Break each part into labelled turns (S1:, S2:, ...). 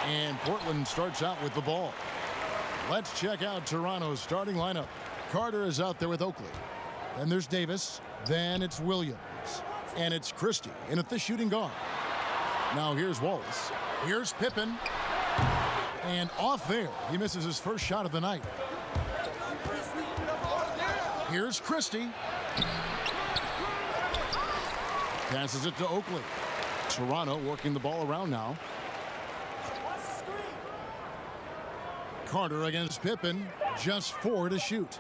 S1: And Portland starts out with the ball. Let's check out Toronto's starting lineup. Carter is out there with Oakley. Then there's Davis. Then it's Williams. And it's Christie in at the shooting guard. Now here's Wallace. Here's Pippen. And off there, he misses his first shot of the night. Here's Christie. Passes it to Oakley. Toronto working the ball around now. Carter against Pippen. Just 4 to shoot.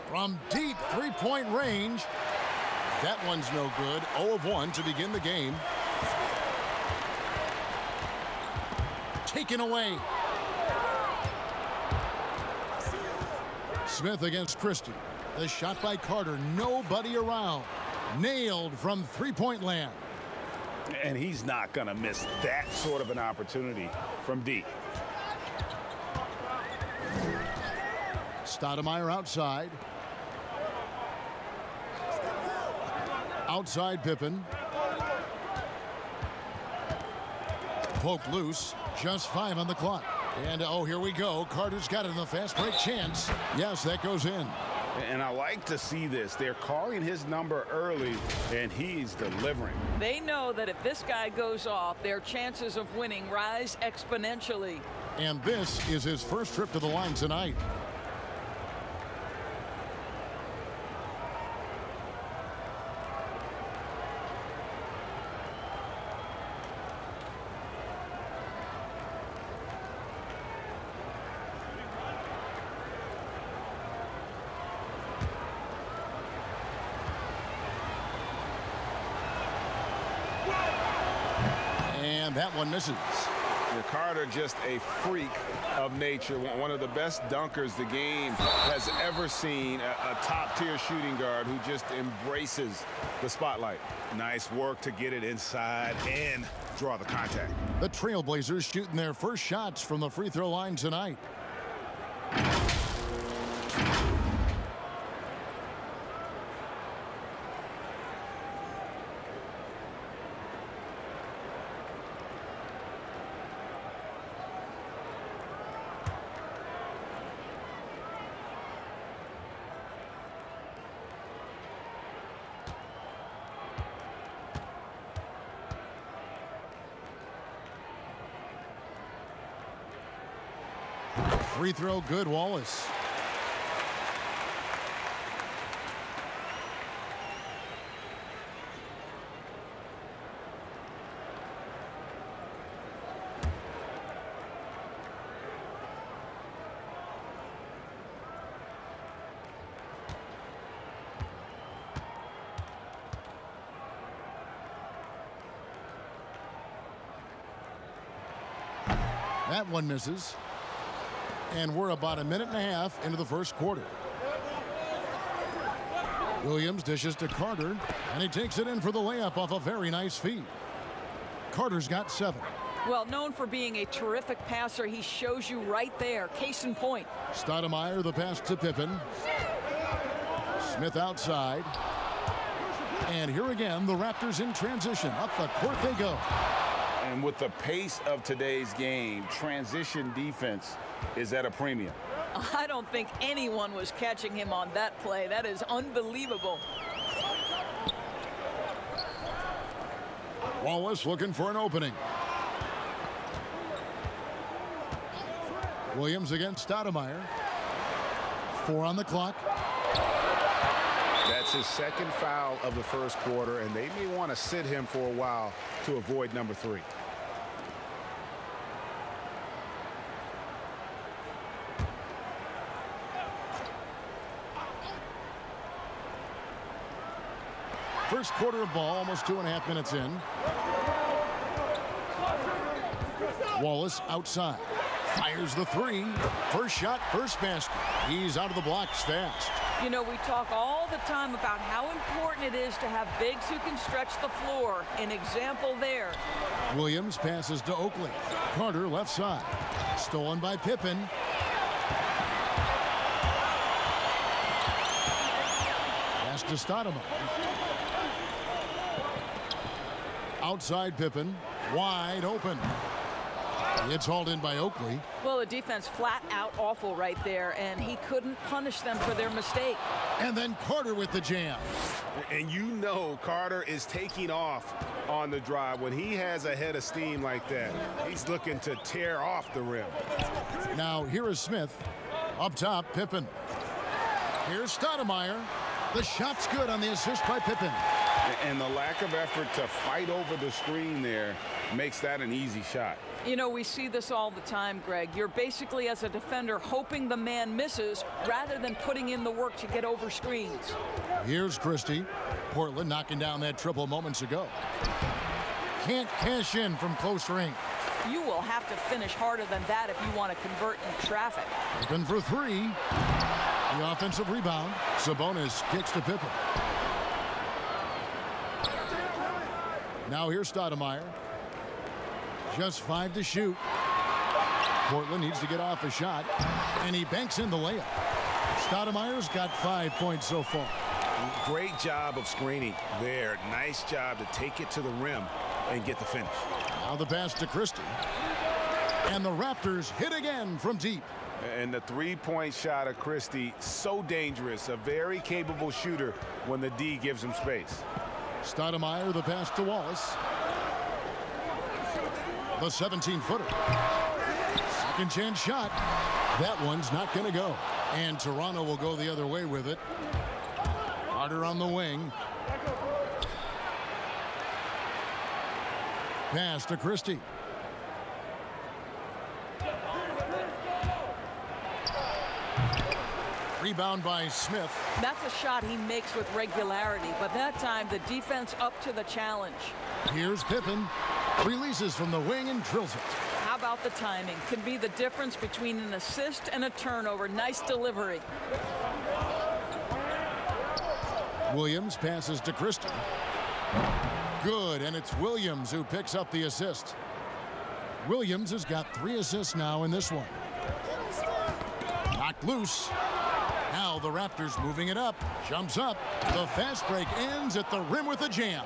S1: From deep three-point range. That one's no good. 0 of 1 to begin the game. Taken away. Smith against Christie. The shot by Carter. Nobody around. Nailed from three-point land.
S2: And he's not going to miss that sort of an opportunity from deep.
S1: Stoudemire outside. Outside Pippen. Poked loose. Just 5 on the clock. And oh, here we go. Carter's got it in the fast break chance. Yes, that goes in.
S2: And I like to see this. They're calling his number early, and he's delivering.
S3: They know that if this guy goes off, their chances of winning rise exponentially.
S1: And this is his first trip to the line tonight. And that one misses.
S2: Carter just a freak of nature. One of the best dunkers the game has ever seen. A top-tier shooting guard who just embraces the spotlight. Nice work to get it inside and draw the contact.
S1: The Trailblazers shooting their first shots from the free throw line tonight. Free throw good, Wallace. That one misses. And we're about a minute and a half into the first quarter. Williams dishes to Carter, and he takes it in for the layup off a very nice feed. Carter's got 7.
S3: Well, known for being a terrific passer, he shows you right there. Case in point.
S1: Stoudemire, the pass to Pippen. Smith outside. And here again, the Raptors in transition. Up the court they go.
S2: And with the pace of today's game, transition defense is at a premium.
S3: I don't think anyone was catching him on that play. That is unbelievable.
S1: Wallace looking for an opening. Williams against Stoudemire. 4 on the clock.
S2: That's his second foul of the first quarter, and they may want to sit him for a while to avoid number 3.
S1: First quarter of ball, almost 2.5 minutes in. Wallace outside. Fires the 3. First shot, first basket. He's out of the blocks fast.
S3: You know, we talk all the time about how important it is to have bigs who can stretch the floor. An example there.
S1: Williams passes to Oakley. Carter left side. Stolen by Pippen. Pass to Stoudemire. Outside Pippen, wide open. It's hauled in by Oakley.
S3: Well, the defense flat out awful right there, and he couldn't punish them for their mistake.
S1: And then Carter with the jam.
S2: And you know Carter is taking off on the drive. When he has a head of steam like that, he's looking to tear off the rim.
S1: Now here is Smith. Up top, Pippen. Here's Stoudemire. The shot's good on the assist by Pippen.
S2: And the lack of effort to fight over the screen there makes that an easy shot.
S3: You know, we see this all the time, Greg. You're basically, as a defender, hoping the man misses rather than putting in the work to get over screens.
S1: Here's Christie. Portland knocking down that triple moments ago. Can't cash in from close range.
S3: You will have to finish harder than that if you want to convert in traffic.
S1: Pippen for three. The offensive rebound. Sabonis kicks to Pippen. Now here's Stoudemire. Just 5 to shoot. Portland needs to get off a shot, and he banks in the layup. Stoudemire's got 5 points so far.
S2: Great job of screening there. Nice job to take it to the rim and get the finish.
S1: Now the pass to Christie. And the Raptors hit again from deep.
S2: And the three-point shot of Christie, so dangerous. A very capable shooter when the D gives him space.
S1: Stoudemire, the pass to Wallace. The 17-footer. Second chance shot. That one's not going to go. And Toronto will go the other way with it. Carter on the wing. Pass to Christie. Rebound by Smith.
S3: That's a shot he makes with regularity, but that time the defense up to the challenge.
S1: Here's Pippen. Releases from the wing and drills it.
S3: How about the timing? Could be the difference between an assist and a turnover. Nice delivery.
S1: Williams passes to Christie. Good, and it's Williams who picks up the assist. Williams has got 3 assists now in this one. Knocked loose. Now the Raptors moving it up. Jumps up. The fast break ends at the rim with a jam.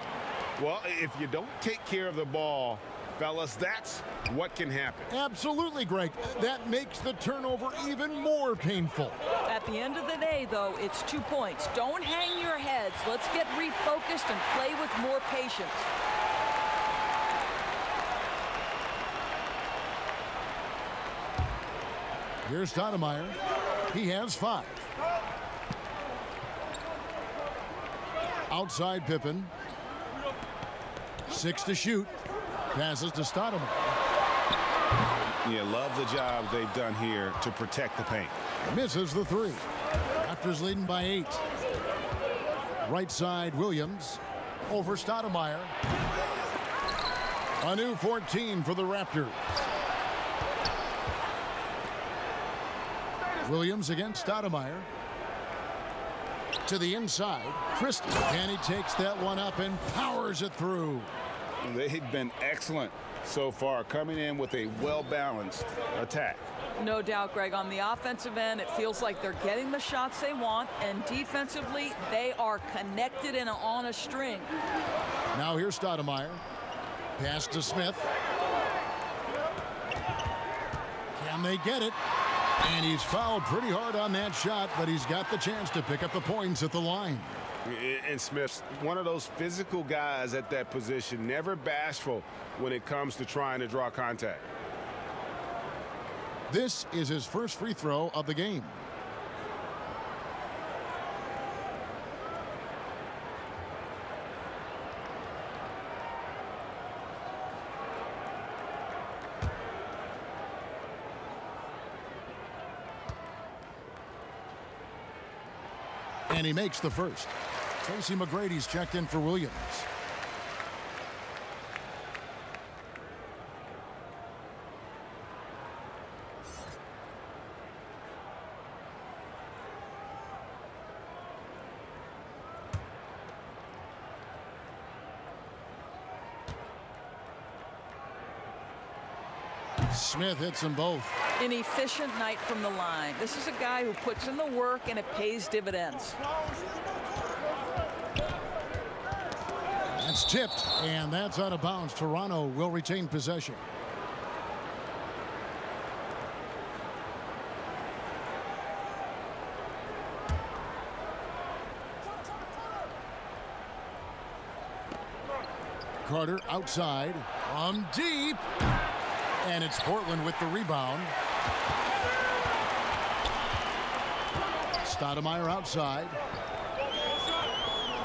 S2: Well, if you don't take care of the ball, fellas, that's what can happen.
S1: Absolutely, Greg. That makes the turnover even more painful.
S3: At the end of the day, though, it's 2 points. Don't hang your heads. Let's get refocused and play with more patience.
S1: Here's Stoudemire. He has 5. Outside Pippen. 6 to shoot. Passes to Stoudemire.
S2: Yeah, love the job they've done here to protect the paint.
S1: Misses the 3. Raptors leading by 8. Right side Williams. Over Stoudemire. A new 14 for the Raptors. Williams against Stoudemire. To the inside. Christie. And he takes that one up and powers it through.
S2: They've been excellent so far, coming in with a well-balanced attack.
S3: No doubt, Greg. On the offensive end, it feels like they're getting the shots they want, and defensively, they are connected and on a string.
S1: Now here's Stoudemire. Pass to Smith. Can they get it? And he's fouled pretty hard on that shot, but he's got the chance to pick up the points at the line.
S2: And Smith's one of those physical guys at that position, never bashful when it comes to trying to draw contact.
S1: This is his first free throw of the game. And he makes the first. Tracy McGrady's checked in for Williams. Smith hits them both.
S3: An efficient night from the line. This is a guy who puts in the work and it pays dividends. That's
S1: tipped, and that's out of bounds. Toronto will retain possession. Carter outside from deep. And it's Portland with the rebound. Stoudemire outside.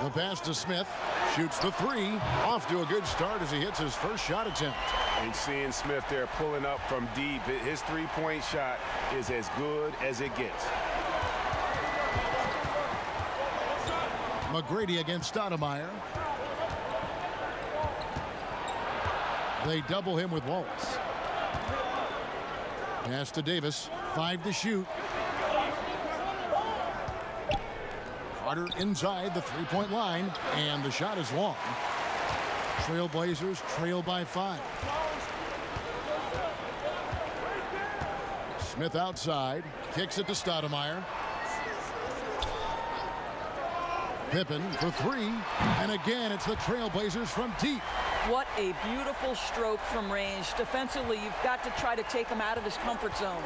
S1: The pass to Smith. Shoots the three. Off to a good start as he hits his first shot attempt.
S2: And seeing Smith there pulling up from deep. His three-point shot is as good as it gets.
S1: McGrady against Stoudemire. They double him with Wallace. Pass to Davis. 5 to shoot. Carter inside the three-point line, and the shot is long. Trailblazers trail by 5. Smith outside, kicks it to Stoudemire. Pippen for 3, and again it's the Trailblazers from deep.
S3: What a beautiful stroke from range. Defensively, you've got to try to take him out of his comfort zone.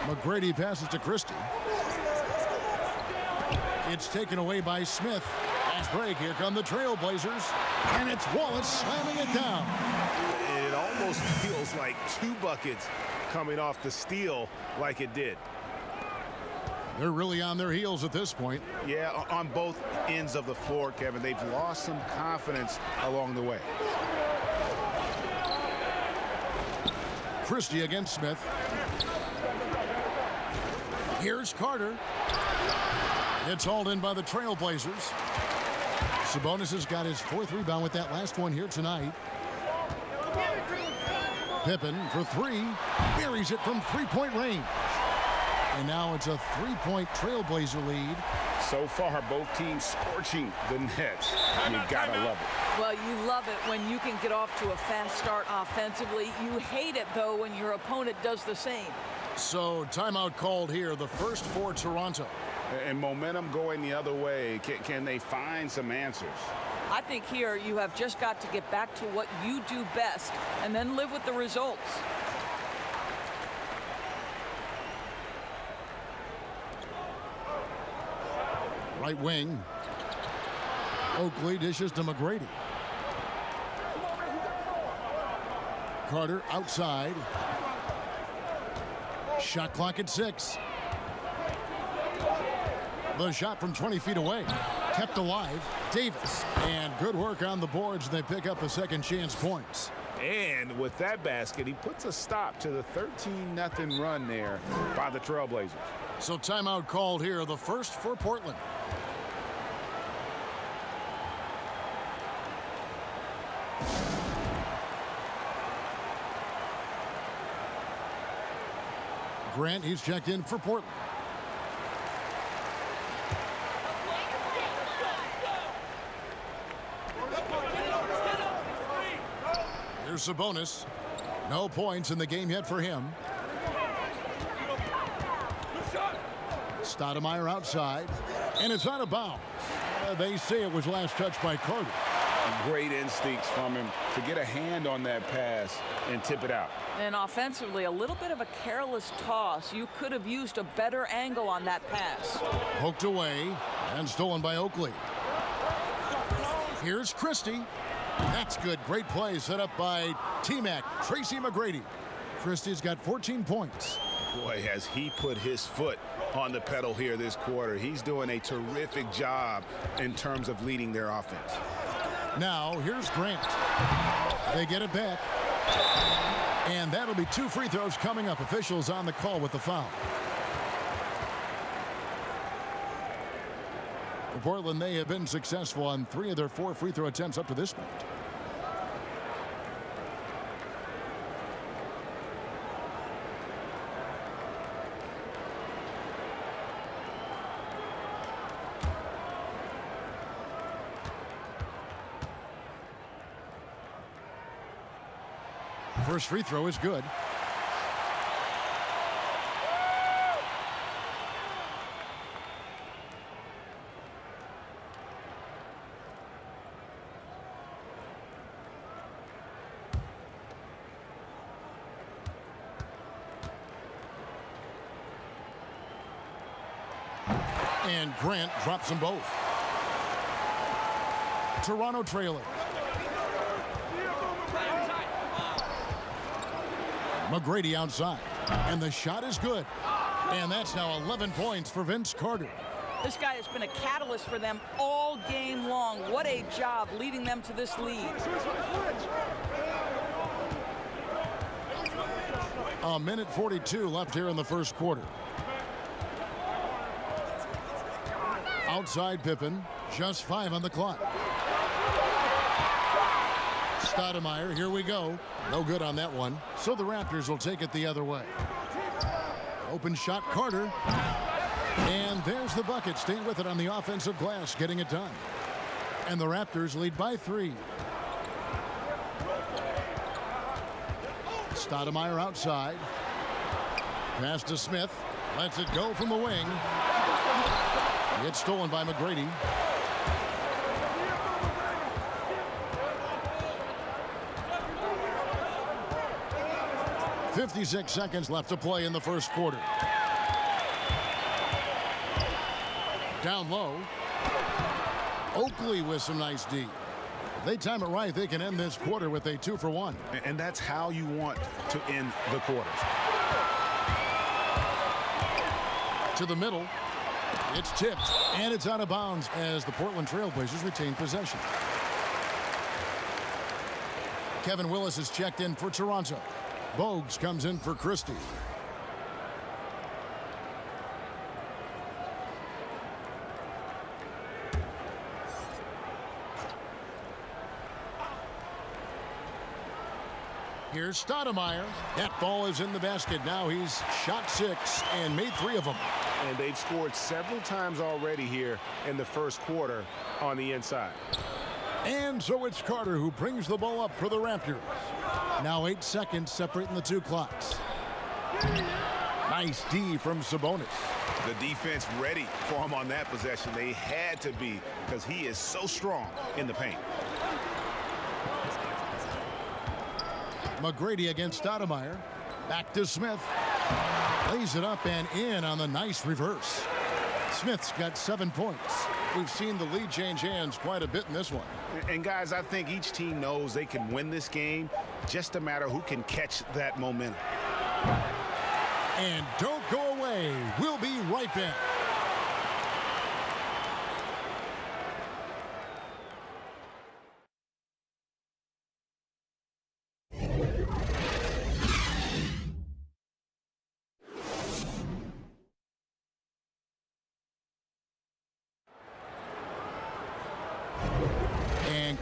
S1: McGrady passes to Christie. It's taken away by Smith. Fast break. Here come the Trailblazers. And it's Wallace slamming it down.
S2: It almost feels like 2 buckets coming off the steal like it did.
S1: They're really on their heels at this point.
S2: Yeah, on both ends of the floor, Kevin. They've lost some confidence along the way.
S1: Christie against Smith. Here's Carter. It's hauled in by the Trailblazers. Sabonis has got his 4th rebound with that last one here tonight. Pippen for 3. Buries it from three-point range. And now it's a 3-point Trailblazer lead.
S2: So far, both teams scorching the nets. You gotta love it.
S3: Well, you love it when you can get off to a fast start offensively. You hate it, though, when your opponent does the same.
S1: So, timeout called here, the first for Toronto.
S2: And momentum going the other way. Can they find some answers?
S3: I think here you have just got to get back to what you do best and then live with the results.
S1: Right wing. Oakley dishes to McGrady. Carter outside. Shot clock at 6. The shot from 20 feet away. Kept alive. Davis. And good work on the boards. They pick up a second chance points.
S2: And with that basket, he puts a stop to the 13-0 run there by the Trailblazers.
S1: So timeout called here, the first for Portland. Grant, he's checked in for Portland. Here's Sabonis. No points in the game yet for him. Stoudemire outside, and it's out of bounds. They say it was last touched by Carter.
S2: Great instincts from him to get a hand on that pass and tip it out.
S3: And offensively, a little bit of a careless toss. You could have used a better angle on that pass.
S1: Poked away and stolen by Oakley. Here's Christie. That's good. Great play set up by T-Mac, Tracy McGrady. Christie's got 14 points.
S2: Boy, has he put his foot on the pedal here this quarter. He's doing a terrific job in terms of leading their offense.
S1: Now, here's Grant. They get it back. And that'll be 2 free throws coming up. Officials on the call with the foul. For Portland, they have been successful on 3 of their 4 free throw attempts up to this point. First free throw is good. And Grant drops them both. Toronto trailing. McGrady outside. And the shot is good. And that's now 11 points for Vince Carter.
S3: This guy has been a catalyst for them all game long. What a job leading them to this lead.
S1: A minute 42 left here in the first quarter. Outside Pippen, just 5 on the clock. Stoudemire, here we go. No good on that one. So the Raptors will take it the other way. Open shot, Carter. And there's the bucket. Staying with it on the offensive glass, getting it done. And the Raptors lead by 3. Stoudemire outside. Pass to Smith. Lets it go from the wing. It's stolen by McGrady. .56 seconds left to play in the first quarter. Down low. Oakley with some nice D. If they time it right, they can end this quarter with a 2-for-1.
S2: And that's how you want to end the quarters.
S1: To the middle. It's tipped, and it's out of bounds as the Portland Trailblazers retain possession. Kevin Willis is checked in for Toronto. Bogues comes in for Christie. Here's Stoudemire. That ball is in the basket. Now he's shot 6 and made 3 of them.
S2: And they've scored several times already here in the first quarter on the inside.
S1: And so it's Carter who brings the ball up for the Raptors. Now 8 seconds separating the 2 clocks. Nice D from Sabonis.
S2: The defense ready for him on that possession. They had to be because he is so strong in the paint.
S1: McGrady against Stoudemire. Back to Smith. Lays it up and in on the nice reverse. Smith's got 7 points. We've seen the lead change hands quite a bit in this one.
S2: And guys, I think each team knows they can win this game. Just a matter who can catch that momentum.
S1: And don't go away. We'll be right back.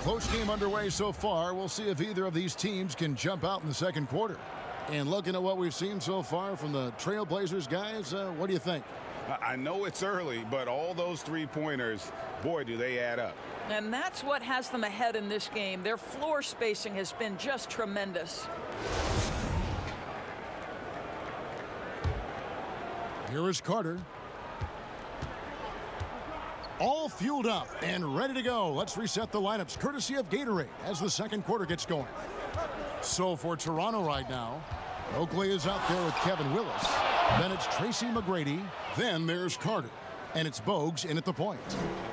S1: Close game underway so far. We'll see if either of these teams can jump out in the second quarter. And looking at what we've seen so far from the Trailblazers, guys, what do you think?
S2: I know it's early, but all those 3-pointers, boy, do they add up.
S3: And that's what has them ahead in this game. Their floor spacing has been just tremendous.
S1: Here is Carter. All fueled up and ready to go. Let's reset the lineups courtesy of Gatorade as the second quarter gets going. So for Toronto right now, Oakley is out there with Kevin Willis. Then it's Tracy McGrady. Then there's Carter. And it's Bogues in at the point.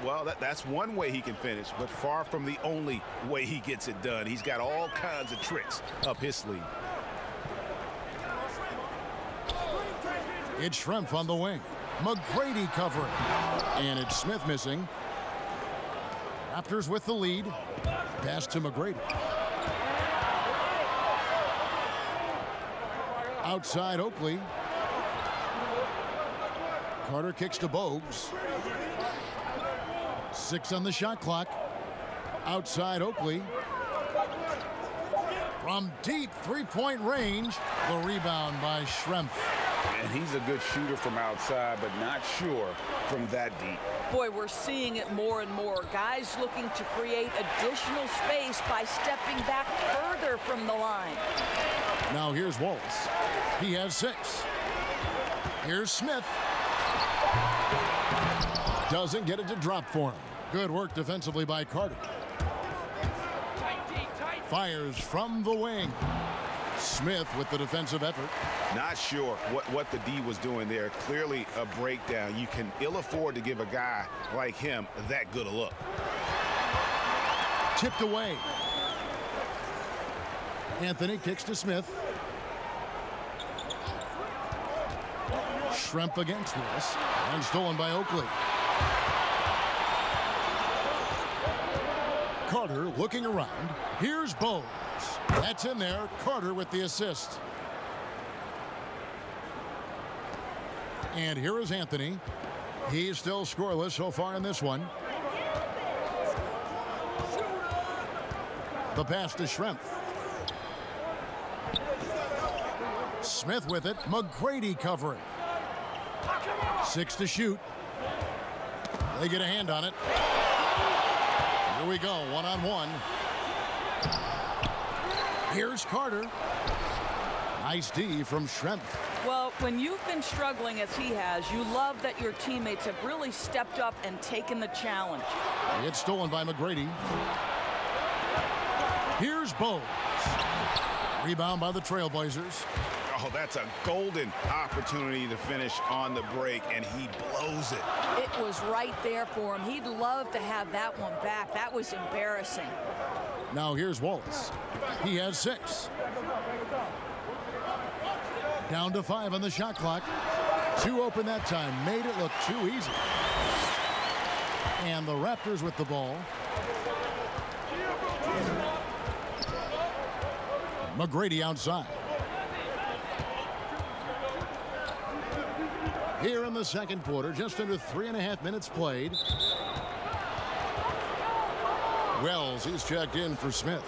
S2: Well, that's one way he can finish, but far from the only way he gets it done. He's got all kinds of tricks up his sleeve.
S1: It's Schrempf on the wing. McGrady covering. And it's Smith missing. Raptors with the lead. Pass to McGrady. Outside Oakley. Carter kicks to Bogues. 6 on the shot clock. Outside Oakley. From deep 3-point range. The rebound by Schrempf.
S2: And he's a good shooter from outside, but not sure from that deep.
S3: Boy, we're seeing it more and more. Guys looking to create additional space by stepping back further from the line.
S1: Now here's Waltz. He has 6. Here's Smith. Doesn't get it to drop for him. Good work defensively by Carter. Fires from the wing. Smith with the defensive effort.
S2: Not sure what the D was doing there. Clearly a breakdown. You can ill afford to give a guy like him that good a look.
S1: Tipped away. Anthony kicks to Smith. Schrempf against Willis. And stolen by Oakley. Carter looking around. Here's Bowles. That's in there. Carter with the assist. And here is Anthony. He's still scoreless so far in this one. The pass to Schrempf. Smith with it. McGrady covering. 6 to shoot. They get a hand on it. Here we go, one-on-one. Here's Carter. Nice D from Schrempf.
S3: Well, when you've been struggling as he has, you love that your teammates have really stepped up and taken the challenge.
S1: It's stolen by McGrady. Here's Bowles. Rebound by the Trailblazers.
S2: Oh, that's a golden opportunity to finish on the break, and he blows it.
S3: It was right there for him. He'd love to have that one back. That was embarrassing.
S1: Now here's Wallace. He has 6. Down to 5 on the shot clock. 2 open that time. Made it look too easy. And the Raptors with the ball. McGrady outside. Here in the second quarter, just under 3.5 minutes played. Wells is checked in for Smith.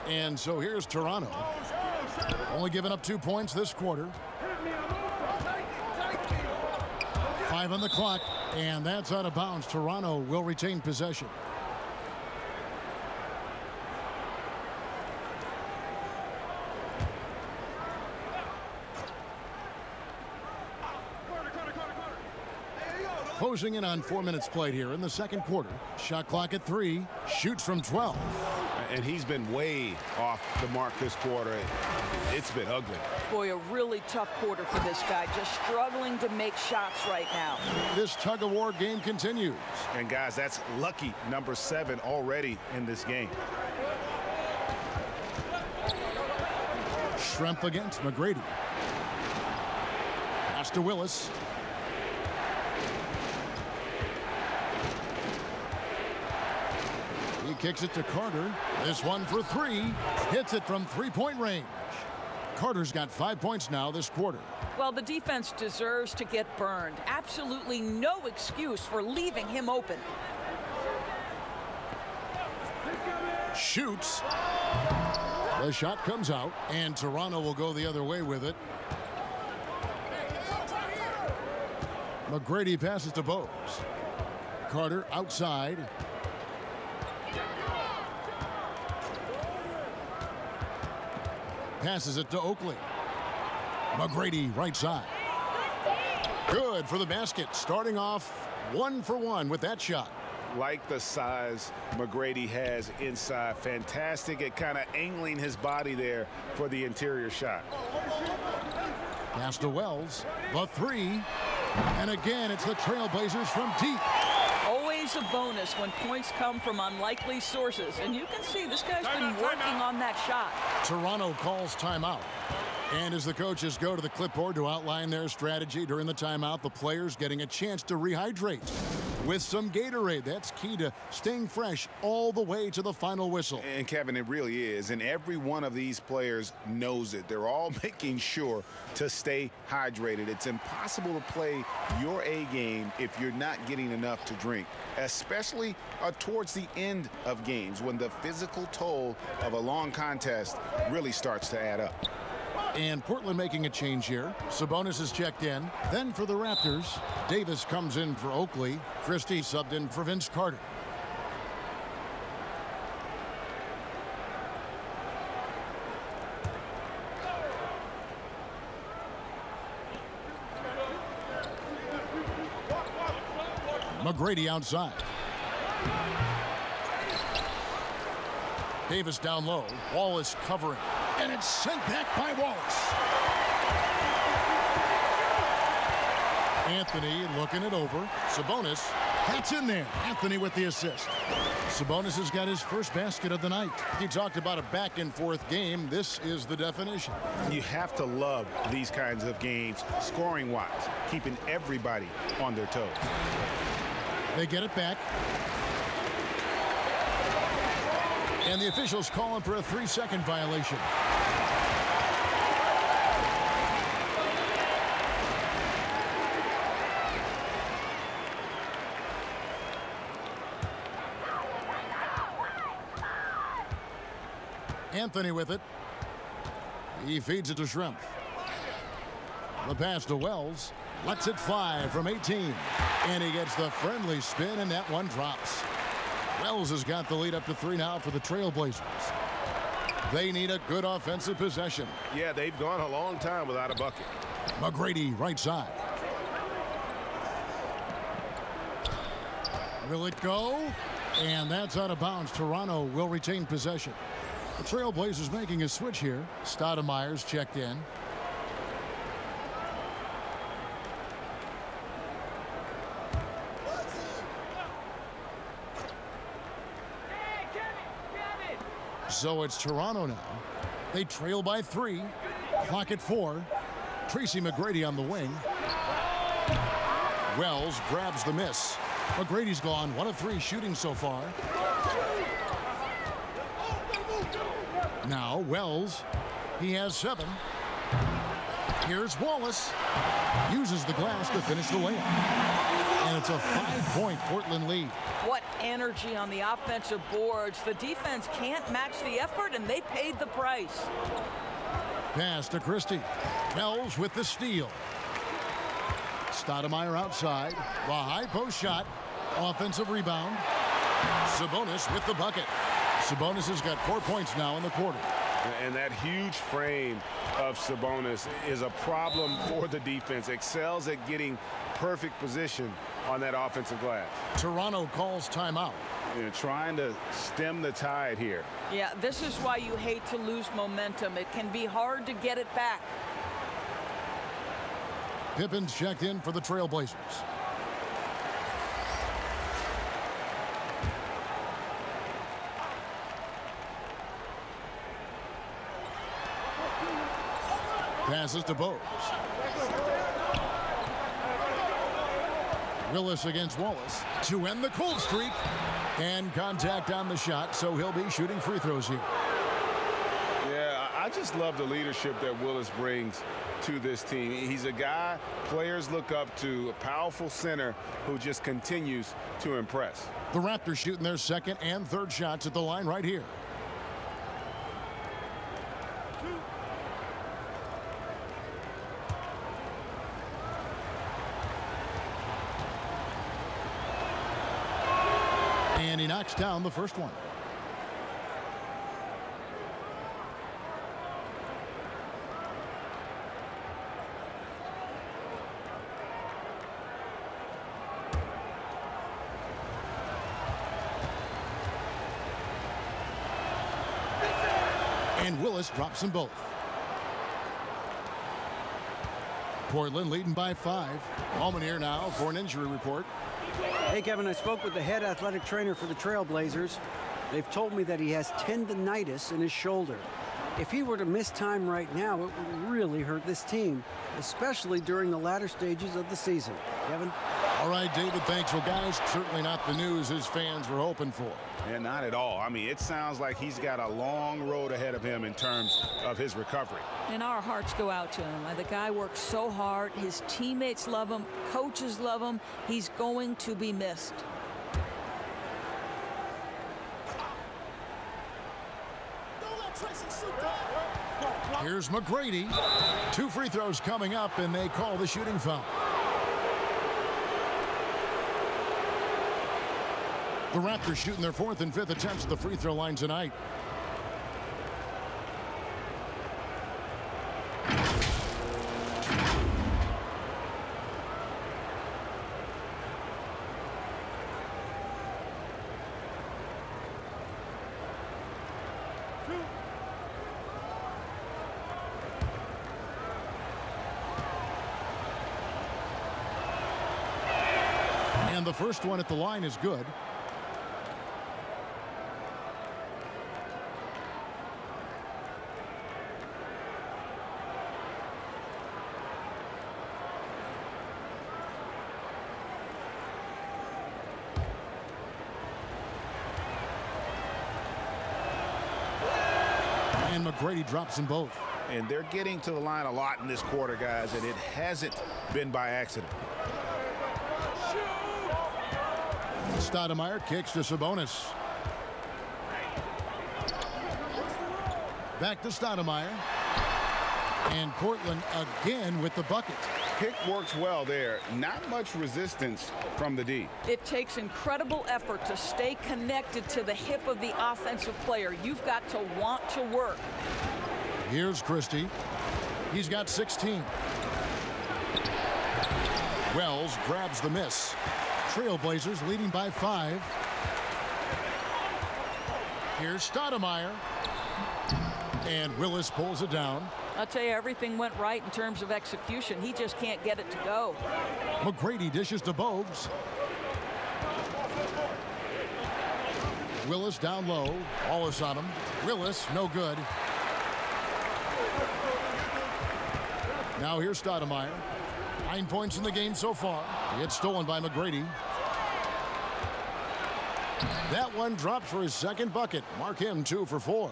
S1: And so here's Toronto. Only giving up 2 points this quarter. 5 on the clock, and that's out of bounds. Toronto will retain possession. Closing in on 4 minutes played here in the second quarter. Shot clock at 3. Shoots from 12.
S2: And he's been way off the mark this quarter. It's been ugly.
S3: Boy, a really tough quarter for this guy. Just struggling to make shots right now.
S1: This tug-of-war game continues.
S2: And, guys, that's lucky number 7 already in this game.
S1: Schrempf against McGrady. Pass to Willis. He kicks it to Carter. This one for 3. Hits it from three-point range. Carter's got 5 points now this quarter.
S3: Well, the defense deserves to get burned. Absolutely no excuse for leaving him open.
S1: Shoots. The shot comes out, and Toronto will go the other way with it. McGrady passes to Bowles. Carter outside. Passes it to Oakley. McGrady right side. Good for the basket. Starting off 1 for 1 with that shot.
S2: Like the size McGrady has inside. Fantastic at kind of angling his body there for the interior shot.
S1: Pass to Wells. The 3. And again, it's the Trailblazers from deep.
S3: Always a bonus when points come from unlikely sources. And you can see this guy's been working on that shot.
S1: Toronto calls timeout. And as the coaches go to the clipboard to outline their strategy during the timeout, the players getting a chance to rehydrate with some Gatorade. That's key to staying fresh all the way to the final whistle.
S2: And Kevin, it really is. And every one of these players knows it. They're all making sure to stay hydrated. It's impossible to play your A game if you're not getting enough to drink, especially towards the end of games when the physical toll of a long contest really starts to add up.
S1: And Portland making a change here. Sabonis is checked in. Then for the Raptors, Davis comes in for Oakley. Christie subbed in for Vince Carter. McGrady outside. Davis down low. Wallace covering. And it's sent back by Wallace. Anthony looking it over. Sabonis. That's in there. Anthony with the assist. Sabonis has got his first basket of the night. You talked about a back-and-forth game. This is the definition.
S2: You have to love these kinds of games, scoring-wise, keeping everybody on their toes.
S1: They get it back. And the officials calling for a 3-second violation. Anthony with it. He feeds it to Shrimp. The pass to Wells. Lets it fly from 18. And he gets the friendly spin, and that one drops. Wells has got the lead up to 3 now for the Trailblazers. They need a good offensive possession.
S2: Yeah, they've gone a long time without a bucket.
S1: McGrady right side. Will it go? And that's out of bounds. Toronto will retain possession. The Trailblazers making a switch here. Stoudemire's checked in. So it's Toronto now. They trail by 3. Clock at 4. Tracy McGrady on the wing. Wells grabs the miss. McGrady's gone 1 of 3 shooting so far. Now Wells. He has 7. Here's Wallace. Uses the glass to finish the layup. And it's a 5-point Portland lead.
S3: What energy on the offensive boards. The defense can't match the effort, and they paid the price.
S1: Pass to Christie. Wells with the steal. Stoudemire outside. The high post shot. Offensive rebound. Sabonis with the bucket. Sabonis has got 4 points now in the quarter.
S2: And that huge frame of Sabonis is a problem for the defense. Excels at getting perfect position on that offensive glass.
S1: Toronto calls timeout.
S2: Trying to stem the tide here.
S3: Yeah, this is why you hate to lose momentum. It can be hard to get it back.
S1: Pippen's checked in for the Trailblazers. Passes to Bose. Willis against Wallace to end the cold streak. And contact on the shot, so he'll be shooting free throws here.
S2: Yeah, I just love the leadership that Willis brings to this team. He's a guy players look up to, a powerful center who just continues to impress.
S1: The Raptors shooting their second and third shots at the line right here. And he knocks down the first one. And Willis drops them both. Portland leading by 5. Ballman here now for an injury report.
S4: Hey, Kevin, I spoke with the head athletic trainer for the Trailblazers. They've told me that he has tendinitis in his shoulder. If he were to miss time right now, it would really hurt this team, especially during the latter stages of the season. Kevin?
S1: All right, David, thanks. Well, guys, certainly not the news his fans were hoping for.
S2: And not at all. I mean, it sounds like he's got a long road ahead of him in terms of his recovery.
S3: And our hearts go out to him. The guy works so hard. His teammates love him. Coaches love him. He's going to be missed.
S1: Here's McGrady. 2 free throws coming up, and they call the shooting foul. The Raptors shooting their 4th and 5th attempts at the free throw line tonight. the first one at the line is good. And McGrady drops them both.
S2: And they're getting to the line a lot in this quarter, guys, and it hasn't been by accident.
S1: Stoudemire kicks to Sabonis. Back to Stoudemire. And Portland again with the bucket.
S2: Pick works well there. Not much resistance from the D.
S3: It takes incredible effort to stay connected to the hip of the offensive player. You've got to want to work.
S1: Here's Christie. He's got 16. Wells grabs the miss. Trailblazers leading by 5. Here's Stoudemire. And Willis pulls it down.
S3: I'll tell you, everything went right in terms of execution. He just can't get it to go.
S1: McGrady dishes to Bogues. Willis down low. Wallace on him. Willis, no good. Now here's Stoudemire. 9 points in the game so far. It's stolen by McGrady. That one dropped for his second bucket. Mark him 2 for 4.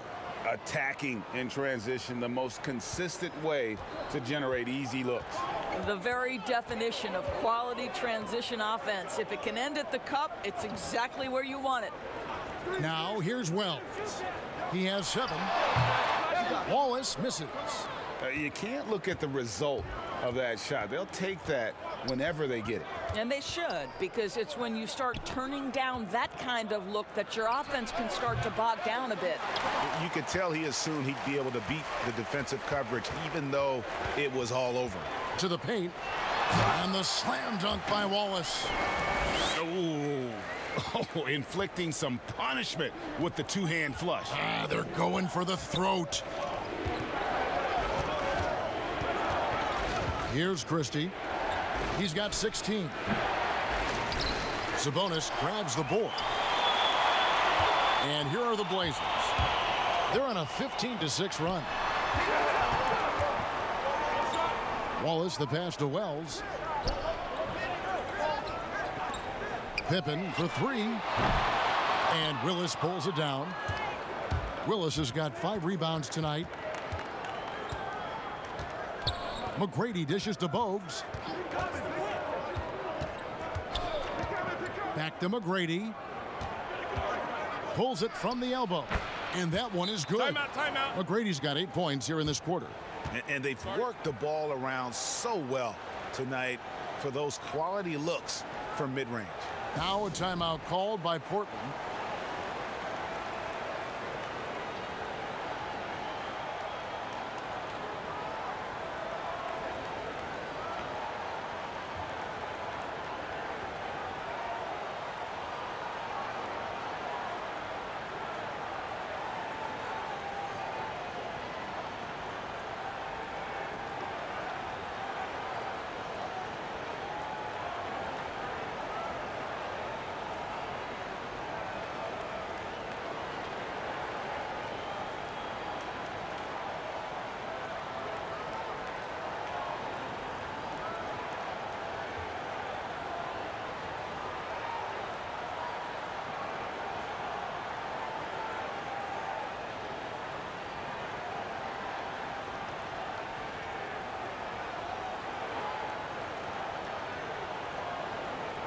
S2: Attacking in transition, the most consistent way to generate easy looks.
S3: The very definition of quality transition offense. If it can end at the cup, it's exactly where you want it.
S1: Now here's Wells. He has 7. Wallace misses.
S2: You can't look at the result of that shot. They'll take that whenever they get it.
S3: And they should, because it's when you start turning down that kind of look that your offense can start to bog down a bit.
S2: You could tell he assumed he'd be able to beat the defensive coverage, even though it was all over.
S1: To the paint. And the slam dunk by Wallace.
S2: Oh, inflicting some punishment with the two-hand flush.
S1: They're going for the throat. Here's Christie. He's got 16. Sabonis grabs the board. And here are the Blazers. They're on a 15-6 run. Wallace, the pass to Wells. Pippen for 3. And Willis pulls it down. Willis has got 5 rebounds tonight. McGrady dishes to Bogues. Back to McGrady. Pulls it from the elbow. And that one is good.
S2: Timeout.
S1: McGrady's got 8 points here in this quarter.
S2: And they've worked the ball around so well tonight for those quality looks from mid-range.
S1: Now a timeout called by Portland.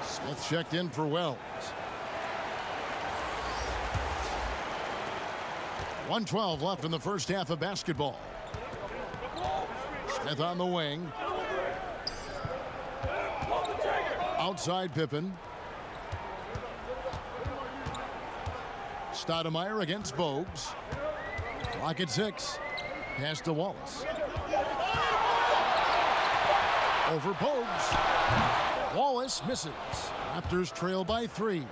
S1: Smith checked in for Wells. 1:12 left in the first half of basketball. Smith on the wing. Outside Pippen. Stoudemire against Bogues. Clock at 6. Pass to Wallace. Over Bogues. Wallace misses. Raptors trail by 3.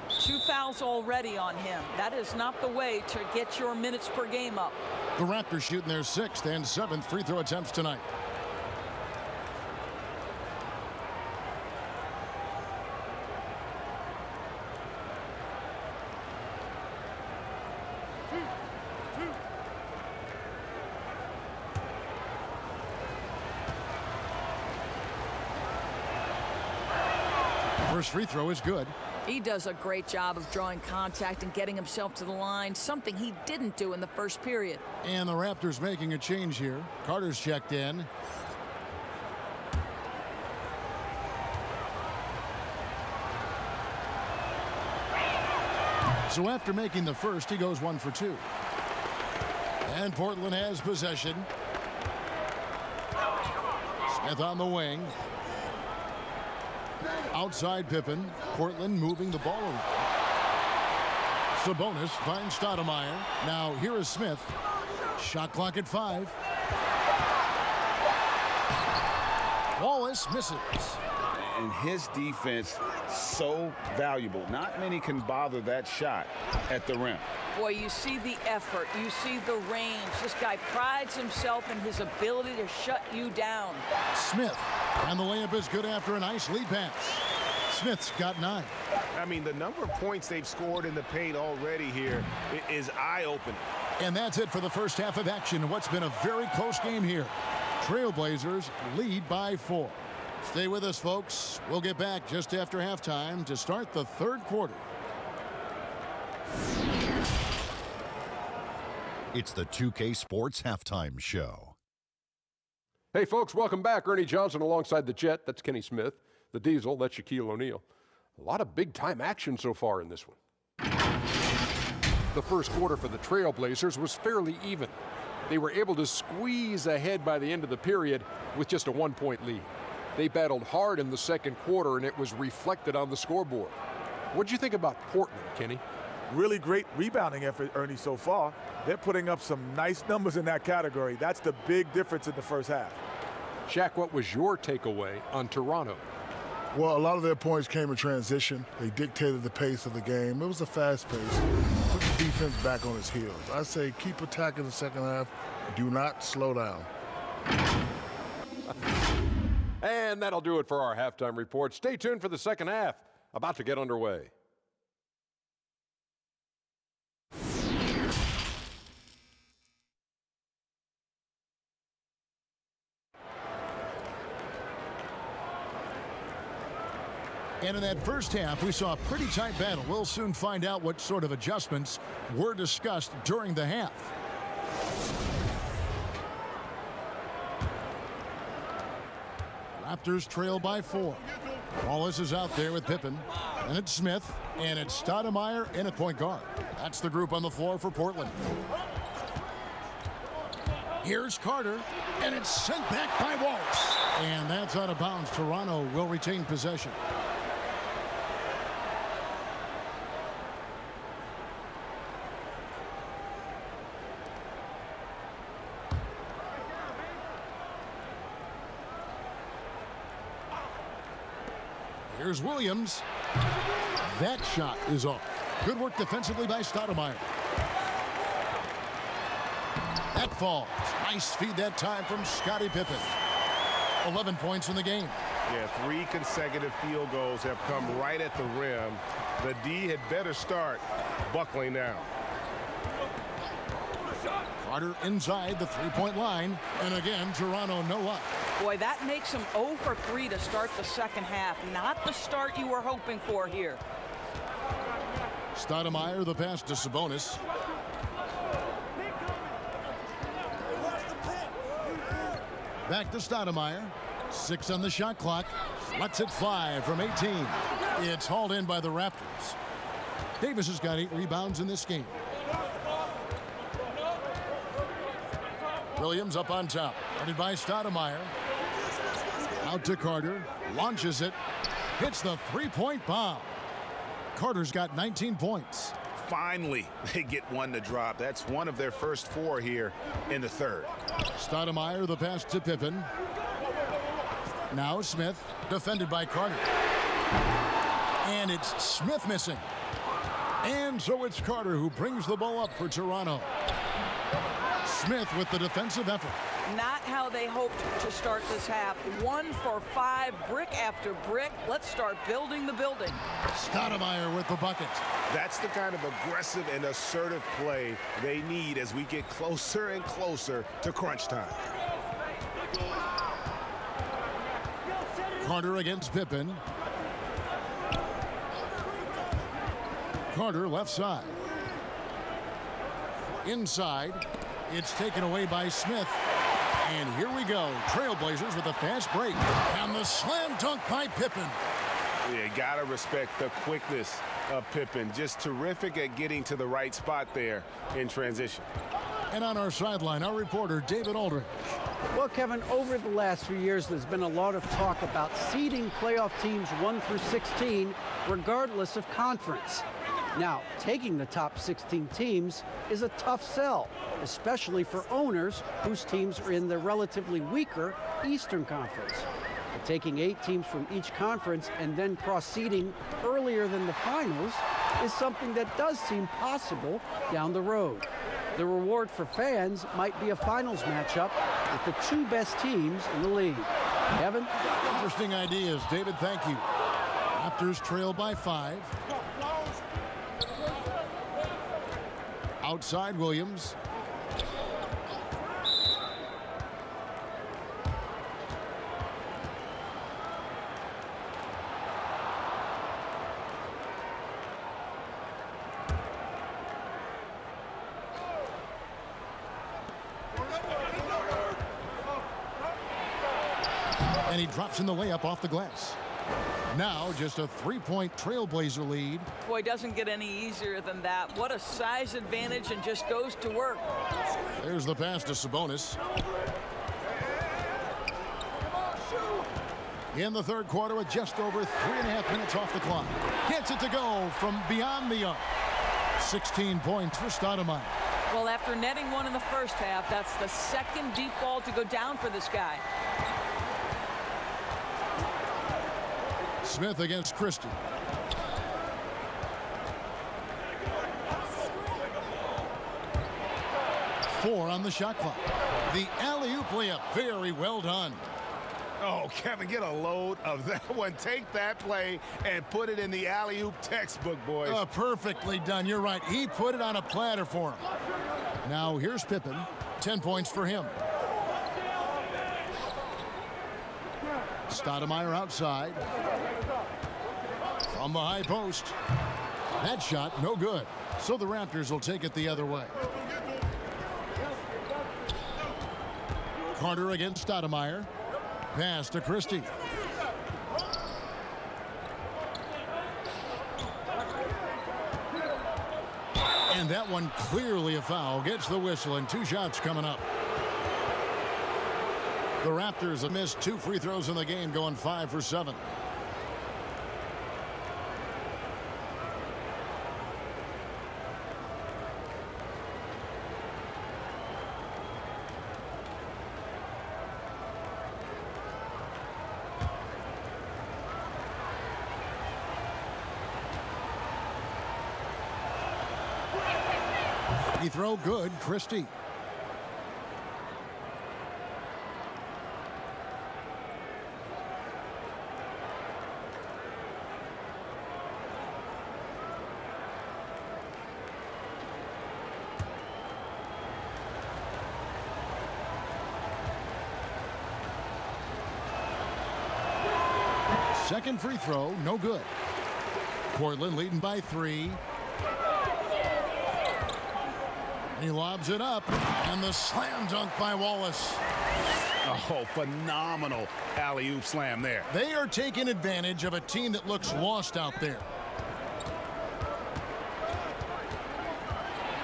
S3: 2 fouls already on him. That is not the way to get your minutes per game up.
S1: The Raptors shooting their 6th and 7th free throw attempts tonight. First free throw is good.
S3: He does a great job of drawing contact and getting himself to the line, something he didn't do in the first period.
S1: And the Raptors making a change here. Carter's checked in. So after making the first, he goes 1 for 2. And Portland has possession. Smith on the wing. Outside Pippen. Portland moving the ball over. Sabonis finds Stoudemire. Now here is Smith. Shot clock at 5. Wallace misses.
S2: And his defense so valuable. Not many can bother that shot at the rim.
S3: Boy, you see the effort. You see the range. This guy prides himself in his ability to shut you down.
S1: Smith. And the layup is good after a nice lead pass. Smith's got 9.
S2: I mean, the number of points they've scored in the paint already here is eye-opening.
S1: And that's it for the first half of action. What's been a very close game here. Trailblazers lead by 4. Stay with us, folks. We'll get back just after halftime to start the third quarter.
S5: It's the 2K Sports Halftime Show.
S6: Hey, folks, welcome back. Ernie Johnson alongside the Jet. That's Kenny Smith. The Diesel, that's Shaquille O'Neal. A lot of big-time action so far in this one. The first quarter for the Trailblazers was fairly even. They were able to squeeze ahead by the end of the period with just a 1-point lead. They battled hard in the second quarter, and it was reflected on the scoreboard. What'd you think about Portland, Kenny?
S7: Really great rebounding effort, Ernie, so far. They're putting up some nice numbers in that category. That's the big difference in the first half.
S6: Shaq, what was your takeaway on Toronto?
S8: Well, a lot of their points came in transition. They dictated the pace of the game. It was a fast pace. Put the defense back on its heels. I say keep attacking the second half. Do not slow down.
S6: And that'll do it for our halftime report. Stay tuned for the second half. About to get underway.
S1: And in that first half, we saw a pretty tight battle. We'll soon find out what sort of adjustments were discussed during the half. Raptors trail by 4. Wallace is out there with Pippen. And it's Smith. And it's Stoudemire in at point guard. That's the group on the floor for Portland. Here's Carter. And it's sent back by Wallace. And that's out of bounds. Toronto will retain possession. Here's Williams. That shot is off. Good work defensively by Stoudemire. That falls. Nice feed that time from Scottie Pippen. 11 points in the game.
S2: Yeah, 3 consecutive field goals have come right at the rim. The D had better start buckling down.
S1: Carter inside the three-point line. And again, Toronto no luck.
S3: Boy, that makes him 0 for 3 to start the second half. Not the start you were hoping for here.
S1: Stoudemire, the pass to Sabonis. Back to Stoudemire. 6 on the shot clock. Lets it fly from 18. It's hauled in by the Raptors. Davis has got 8 rebounds in this game. Williams up on top. Guarded by Stoudemire. Out to Carter. Launches it. Hits the three-point bomb. Carter's got 19 points.
S2: Finally, they get one to drop. That's one of their first 4 here in the third.
S1: Stoudemire, the pass to Pippen. Now Smith, defended by Carter. And it's Smith missing. And so it's Carter who brings the ball up for Toronto. Smith with the defensive effort.
S3: Not how they hoped to start this half. 1 for 5, brick after brick. Let's start building the building.
S1: Stoudemire with the bucket.
S2: That's the kind of aggressive and assertive play they need as we get closer and closer to crunch time.
S1: Carter against Pippen. Carter left side. Inside. It's taken away by Smith. And here we go. Trailblazers with a fast break. And the slam dunk by Pippen.
S2: You got to respect the quickness of Pippen. Just terrific at getting to the right spot there in transition.
S1: And on our sideline, our reporter, David Aldridge.
S4: Well, Kevin, over the last few years, there's been a lot of talk about seeding playoff teams 1 through 16, regardless of conference. Now, taking the top 16 teams is a tough sell, especially for owners whose teams are in the relatively weaker Eastern Conference. But taking 8 teams from each conference and then cross-seeding earlier than the finals is something that does seem possible down the road. The reward for fans might be a finals matchup with the 2 best teams in the league. Kevin?
S1: Interesting ideas. David, thank you. Raptors trail by 5. Outside Williams. And he drops in the layup off the glass. Now just a 3-point Trailblazer lead.
S3: Boy, doesn't get any easier than that. What a size advantage, and just goes to work.
S1: There's the pass to Sabonis. In the third quarter with just over 3.5 minutes off the clock. Gets it to go from beyond the arc. 16 points for Stoudemire.
S3: Well, after netting 1 in the first half, that's the second deep ball to go down for this guy.
S1: Smith against Christie. Four on the shot clock. The alley-oop layup, very well done.
S2: Oh, Kevin, get a load of that one. Take that play and put it in the alley-oop textbook, boys.
S1: Perfectly done. You're right. He put it on a platter for him. Now here's Pippen. 10 points for him. Stoudemire outside. From the high post. That shot, no good. So the Raptors will take it the other way. Carter against Stoudemire. Pass to Christie. And that one clearly a foul. Gets the whistle, and 2 shots coming up. The Raptors have missed 2 free throws in the game, going 5 for 7. Free throw good, Christie. Second free throw, no good. Portland leading by 3. He lobs it up, and the slam dunk by Wallace.
S2: Oh, phenomenal alley-oop slam there.
S1: They are taking advantage of a team that looks lost out there.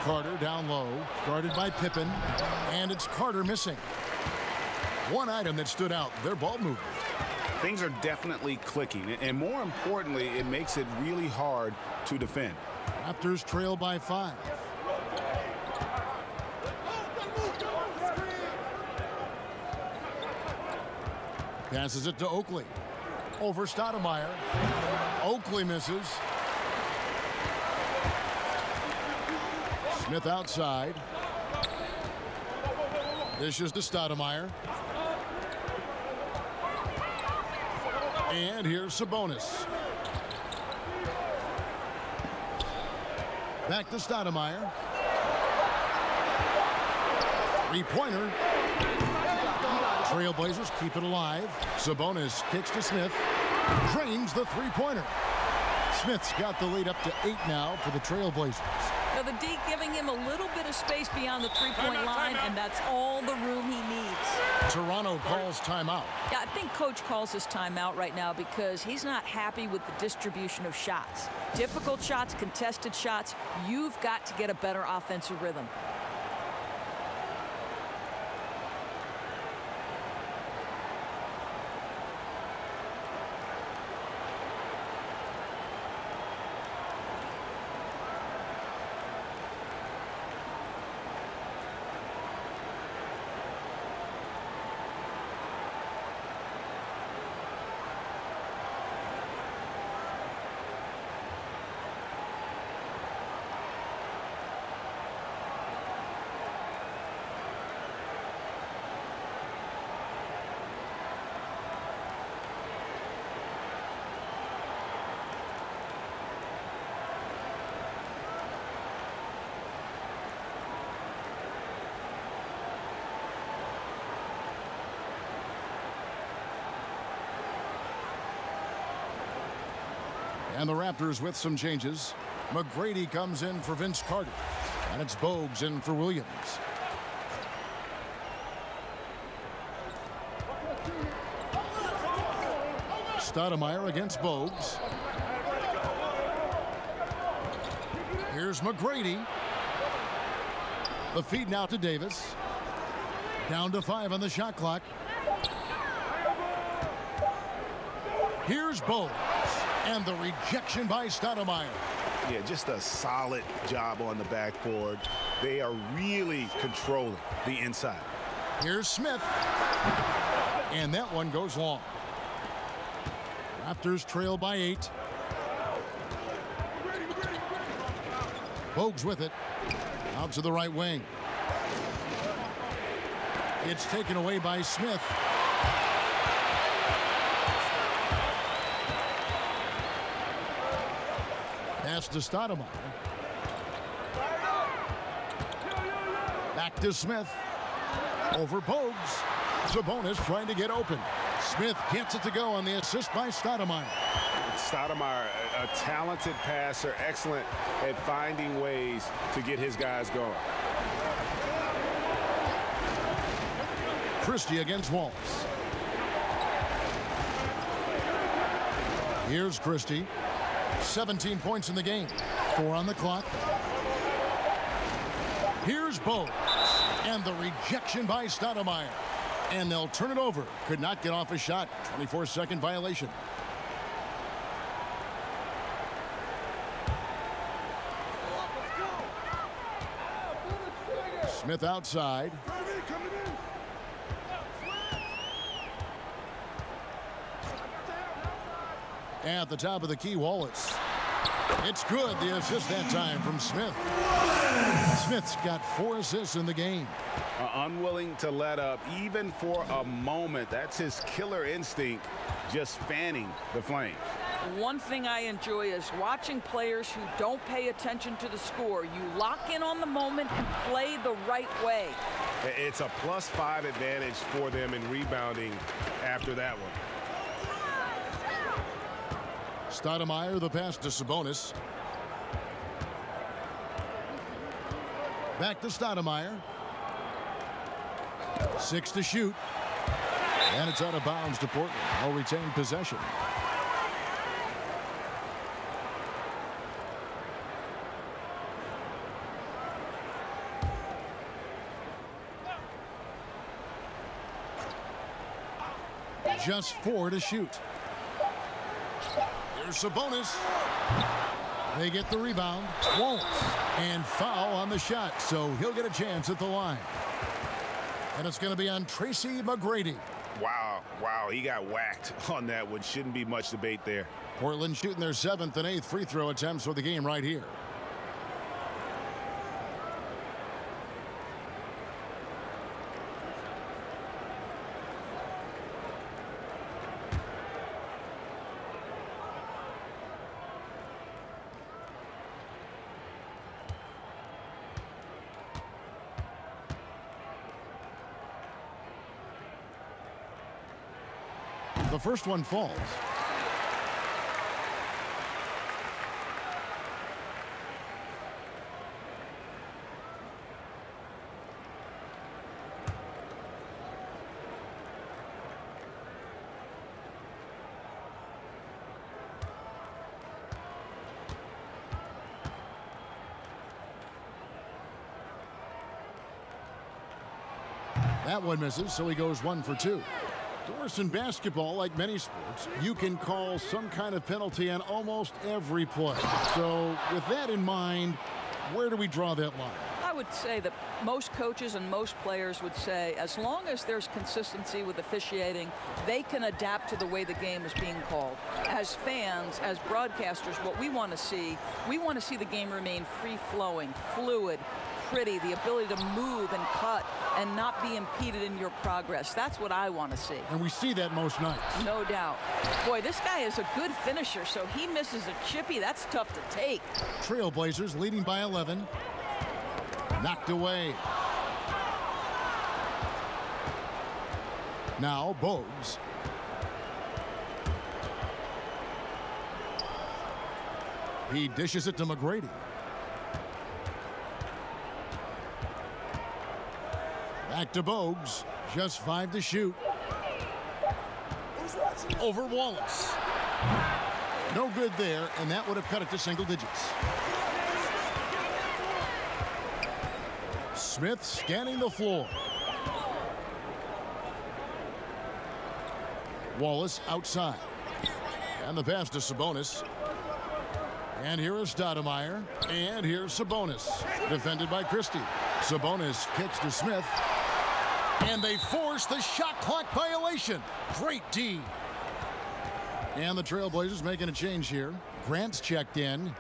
S1: Carter down low, guarded by Pippen, and it's Carter missing. One item that stood out, their ball movement.
S2: Things are definitely clicking, and more importantly, it makes it really hard to defend.
S1: Raptors trail by 5. Passes it to Oakley. Over Stoudemire. Oakley misses. Smith outside. Dishes to Stoudemire. And here's Sabonis. Back to Stoudemire. 3-pointer. Trailblazers keep it alive. Sabonis kicks to Smith. Drains the 3-pointer. Smith's got the lead up to 8 now for the Trailblazers.
S3: Now the D giving him a little bit of space beyond the three-point line, and that's all the room he needs.
S1: Toronto calls timeout.
S3: Yeah, I think Coach calls his timeout right now because he's not happy with the distribution of shots. Difficult shots, contested shots. You've got to get a better offensive rhythm.
S1: And the Raptors with some changes. McGrady comes in for Vince Carter. And it's Bogues in for Williams. Stoudemire against Bogues. Here's McGrady. The feed now to Davis. Down to 5 on the shot clock. Here's Bogues. And the rejection by Stoudemire.
S2: Yeah, just a solid job on the backboard. They are really controlling the inside.
S1: Here's Smith. And that one goes long. Raptors trail by 8. Bogues with it. Out to the right wing. It's taken away by Smith. Pass to Stoudemire. Back to Smith. Over Bogues. Sabonis trying to get open. Smith gets it to go on the assist by Stoudemire.
S2: Stoudemire, a talented passer, excellent at finding ways to get his guys going.
S1: Christie against Wallace. Here's Christie. 17 points in the game. 4 on the clock. Here's Bogues. And the rejection by Stoudemire. And they'll turn it over. Could not get off a shot. 24-second violation. Smith outside. At the top of the key, Wallace. It's good. The assist that time from Smith. Smith's got 4 assists in the game.
S2: Unwilling to let up even for a moment. That's his killer instinct, just fanning the flames.
S3: One thing I enjoy is watching players who don't pay attention to the score. You lock in on the moment and play the right way.
S2: It's a +5 advantage for them in rebounding after that one.
S1: Stoudemire, the pass to Sabonis. Back to Stoudemire. 6 to shoot. And it's out of bounds to Portland. All retain possession. Just 4 to shoot. Here's Sabonis. They get the rebound. Won't. And foul on the shot, so he'll get a chance at the line. And it's going to be on Tracy McGrady.
S2: Wow, he got whacked on that one. Shouldn't be much debate there.
S1: Portland shooting their 7th and 8th free throw attempts for the game right here. The first one falls. That one misses, so he goes 1 for 2. Of course, in basketball, like many sports, you can call some kind of penalty on almost every play. So with that in mind, where do we draw that line?
S3: I would say that most coaches and most players would say as long as there's consistency with officiating, they can adapt to the way the game is being called. As fans, as broadcasters, what we want to see the game remain free-flowing, fluid, pretty, the ability to move and cut and not be impeded in your progress. That's what I want to see.
S1: And we see that most nights.
S3: No doubt. Boy, this guy is a good finisher, so he misses a chippy. That's tough to take.
S1: Trailblazers leading by 11. Knocked away. Now Bogues. He dishes it to McGrady. Back to Bogues. Just 5 to shoot. Over Wallace. No good there, and that would have cut it to single digits. Smith scanning the floor. Wallace outside. And the pass to Sabonis. And here is Stoudemire. And here's Sabonis. Defended by Christie. Sabonis kicks to Smith. And they force the shot clock violation. Great D. And the Trailblazers making a change here. Grant's checked in.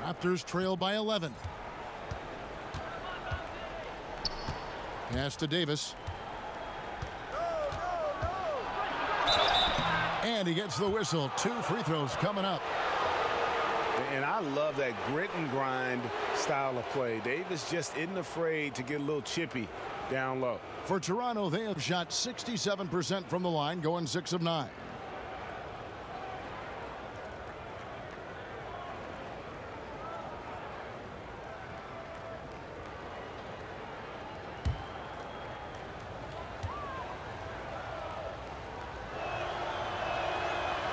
S1: Raptors trail by 11. Pass to Davis. And he gets the whistle. 2 free throws coming up.
S2: And I love that grit and grind style of play. Davis just isn't afraid to get a little chippy down low.
S1: For Toronto, they have shot 67% from the line, going 6 of 9.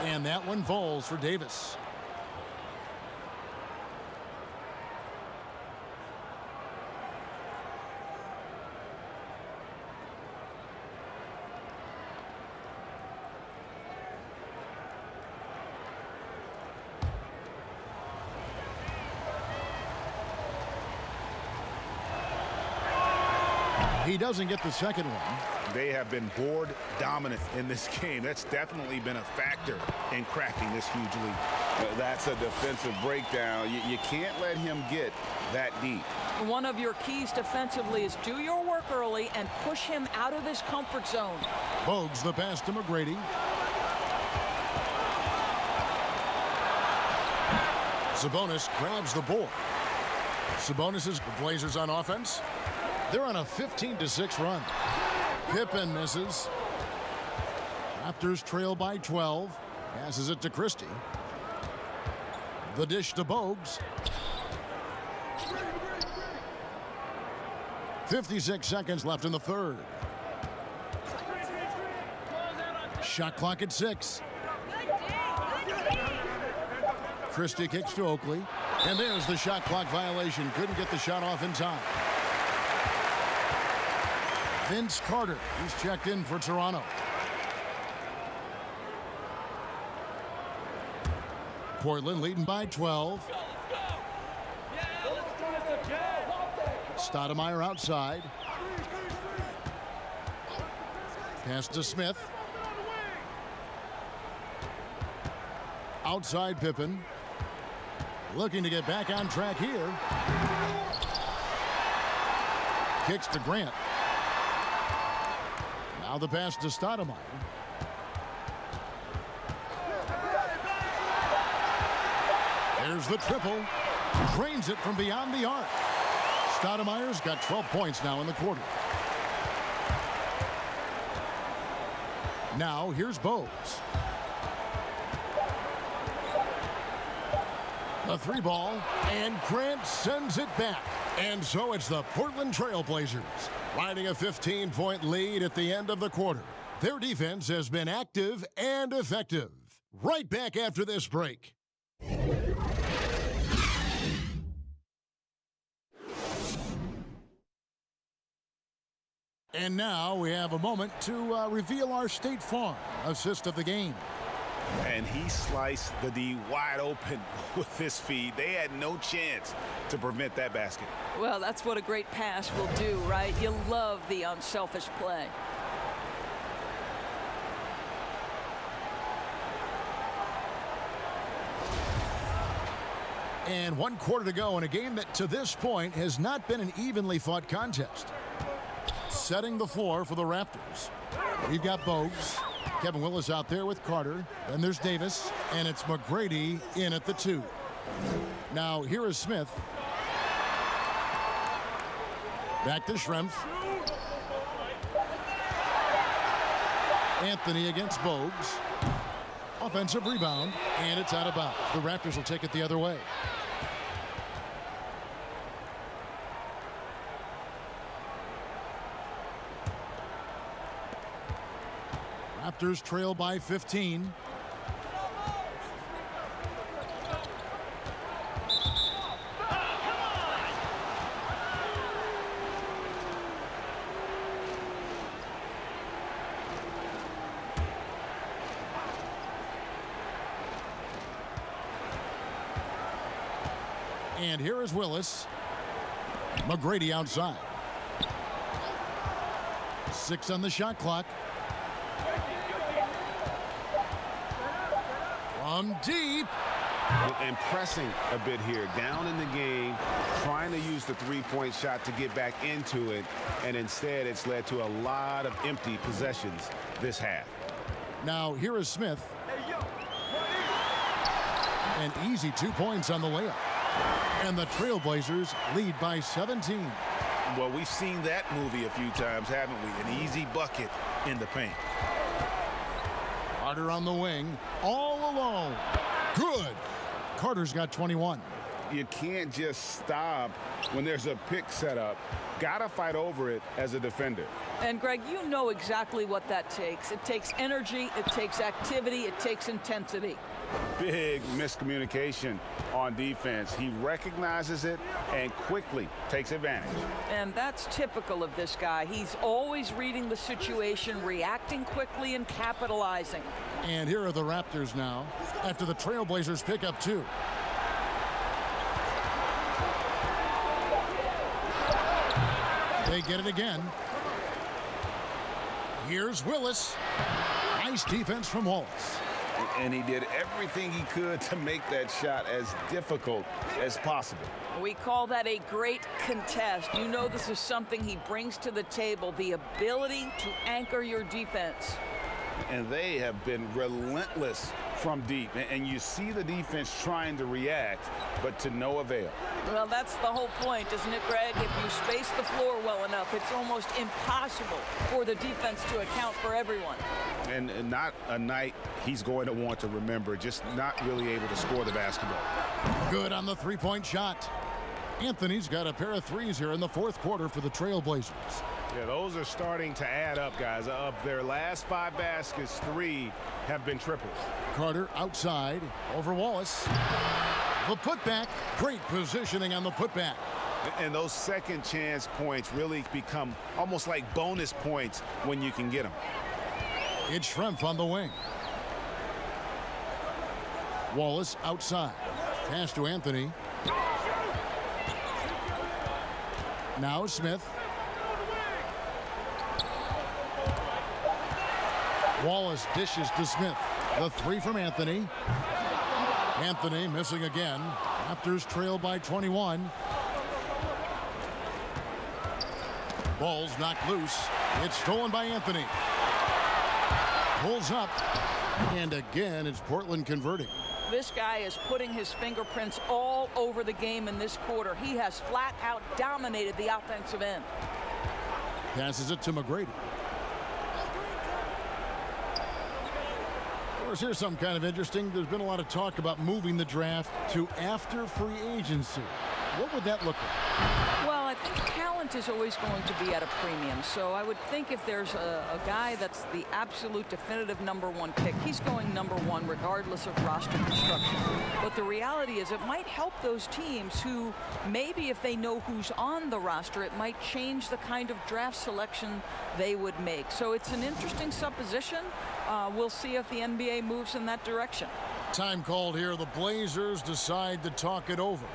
S1: And that one falls for Davis. He doesn't get the second one.
S2: They have been board dominant in this game. That's definitely been a factor in cracking this huge lead. That's a defensive breakdown. You can't let him get that deep.
S3: One of your keys defensively is do your work early and push him out of his comfort zone.
S1: Bogues the pass to McGrady. Sabonis grabs the board. Sabonis is the Blazers on offense. They're on a 15-6 run. Pippen misses. Raptors trail by 12. Passes it to Christie. The dish to Bogues. 56 seconds left in the third. Shot clock at 6. Christie kicks to Oakley. And there's the shot clock violation. Couldn't get the shot off in time. Vince Carter, he's checked in for Toronto. Portland leading by 12. Stoudemire outside. Pass to Smith. Outside Pippen. Looking to get back on track here. Kicks to Grant. Now the pass to Stoudemire. There's the triple. Drains it from beyond the arc. Stoudemire's got 12 points now in the quarter. Now here's Bogues. A 3 ball, and Grant sends it back. And so it's the Portland Trailblazers riding a 15-point lead at the end of the quarter. Their defense has been active and effective. Right back after this break. And now we have a moment to reveal our State Farm assist of the game.
S2: And he sliced the D wide open with his feed. They had no chance to prevent that basket.
S3: Well, that's what a great pass will do, right? You love the unselfish play.
S1: And 1 quarter to go in a game that to this point has not been an evenly fought contest. Setting the floor for the Raptors. We've got Bogues. Kevin Willis out there with Carter. Then there's Davis. And it's McGrady in at the 2. Now here is Smith. Back to Schrempf. Anthony against Bogues. Offensive rebound. And it's out of bounds. The Raptors will take it the other way. Raptors trail by 15. And here is Willis. McGrady outside. 6 on the shot clock. From deep.
S2: And pressing a bit here, down in the game, trying to use the three-point shot to get back into it, and instead it's led to a lot of empty possessions this half.
S1: Now here is Smith. An easy 2 points on the layup. And the Trailblazers lead by 17.
S2: Well, we've seen that movie a few times, haven't we? An easy bucket in the paint.
S1: Carter on the wing, all alone. Good. Carter's got 21.
S2: You can't just stop when there's a pick set up. Gotta fight over it as a defender.
S3: And Greg, you know exactly what that takes. It takes energy, it takes activity, it takes intensity.
S2: Big miscommunication on defense. He recognizes it and quickly takes advantage.
S3: And that's typical of this guy. He's always reading the situation, reacting quickly and capitalizing.
S1: And here are the Raptors now after the Trailblazers pick up 2. They get it again. Here's Willis. Nice defense from Wallace.
S2: And he did everything he could to make that shot as difficult as possible.
S3: We call that a great contest. You know this is something he brings to the table, the ability to anchor your defense.
S2: And they have been relentless from deep. And you see the defense trying to react, but to no avail.
S3: Well, that's the whole point, isn't it, Greg? If you space the floor well enough, it's almost impossible for the defense to account for everyone.
S2: And not a night he's going to want to remember, just not really able to score the basketball.
S1: Good on the three-point shot. Anthony's got a pair of threes here in the 4th quarter for the Trailblazers.
S2: Yeah, those are starting to add up, guys. Of their last 5 baskets, 3 have been triples.
S1: Carter outside over Wallace. The putback. Great positioning on the putback.
S2: And those second chance points really become almost like bonus points when you can get them.
S1: It's Schrempf on the wing. Wallace outside. Pass to Anthony. Now Smith. Wallace dishes to Smith. The 3 from Anthony. Anthony missing again. Raptors trail by 21. Ball's knocked loose. It's stolen by Anthony. Pulls up. And again, it's Portland converting.
S3: This guy is putting his fingerprints all over the game in this quarter. He has flat out dominated the offensive end.
S1: Passes it to McGrady. Of course, here's something kind of interesting. There's been a lot of talk about moving the draft to after free agency. What would that look like?
S3: Well, I think calendar talent is always going to be at a premium. So I would think if there's a guy that's the absolute definitive #1 pick, he's going #1 regardless of roster construction. But the reality is it might help those teams who maybe if they know who's on the roster, it might change the kind of draft selection they would make. So it's an interesting supposition. We'll see if the NBA moves in that direction.
S1: Time called here. The Blazers decide to talk it over.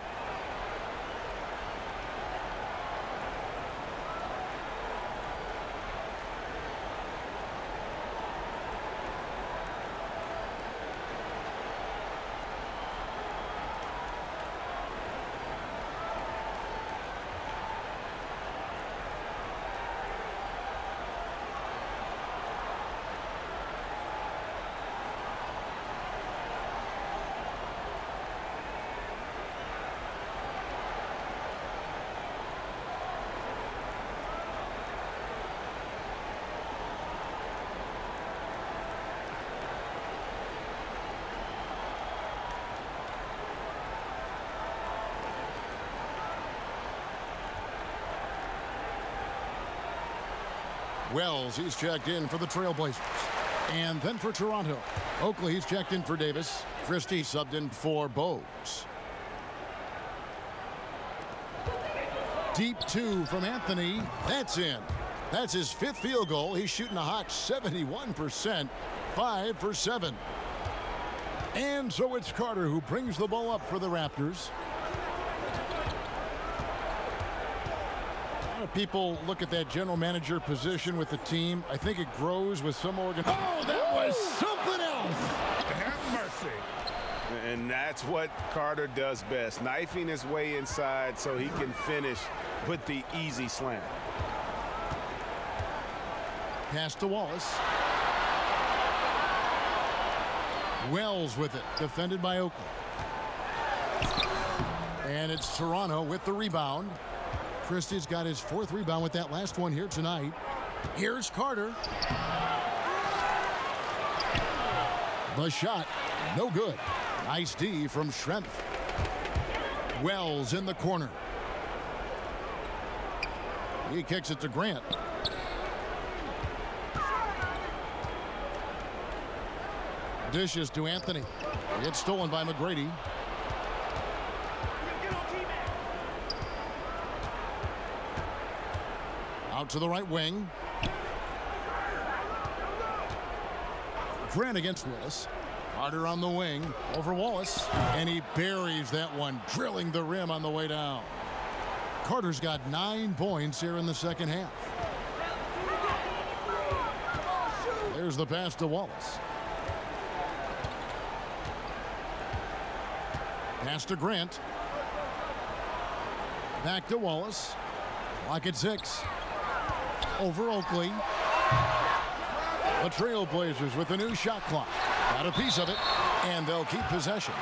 S1: Wells, he's checked in for the Trailblazers. And then for Toronto, Oakley, he's checked in for Davis. Christie subbed in for Bogues. Deep 2 from Anthony. That's in. That's his 5th field goal. He's shooting a hot 71%, 5 for 7. And so it's Carter who brings the ball up for the Raptors. People look at that general manager position with the team. I think it grows with some organization. Oh, that was something else.
S2: Have mercy. And that's what Carter does best, knifing his way inside so he can finish with the easy slam.
S1: Pass to Wallace. Wells with it, defended by Oakley. And it's Toronto with the rebound. Christie's got his 4th rebound with that last one here tonight. Here's Carter. The shot, no good. Nice D from Schrempf. Wells in the corner. He kicks it to Grant. Dishes to Anthony. It's stolen by McGrady. Out to the right wing. Grant against Willis. Carter on the wing over Wallace. And he buries that one, drilling the rim on the way down. Carter's got 9 points here in the second half. There's the pass to Wallace. Pass to Grant. Back to Wallace. Clock at 6. Over Oakley. The Trailblazers with a new shot clock. Got a piece of it, and they'll keep possession.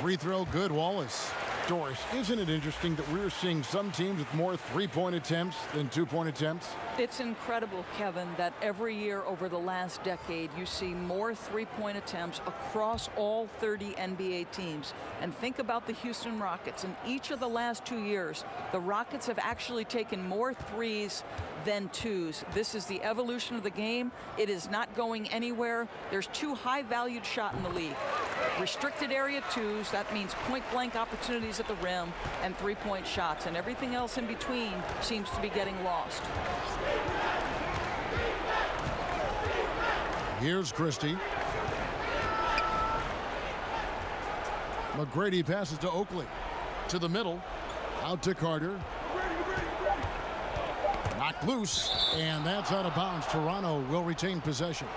S1: Free throw good, Wallace. Doris, isn't it interesting that we're seeing some teams with more 3-point attempts than 2-point attempts?
S3: It's incredible, Kevin, that every year over the last decade you see more 3-point attempts across all 30 NBA teams. And think about the Houston Rockets. In each of the last 2 years, the Rockets have actually taken more threes than 2s. This is the evolution of the game. It is not going anywhere. There's 2 high-valued shots in the league. Restricted area 2s, that means point-blank opportunities at the rim, and 3-point shots. And everything else in between seems to be getting lost.
S1: Here's Christie. McGrady passes to Oakley. To the middle. Out to Carter. Knocked loose. And that's out of bounds. Toronto will retain possession.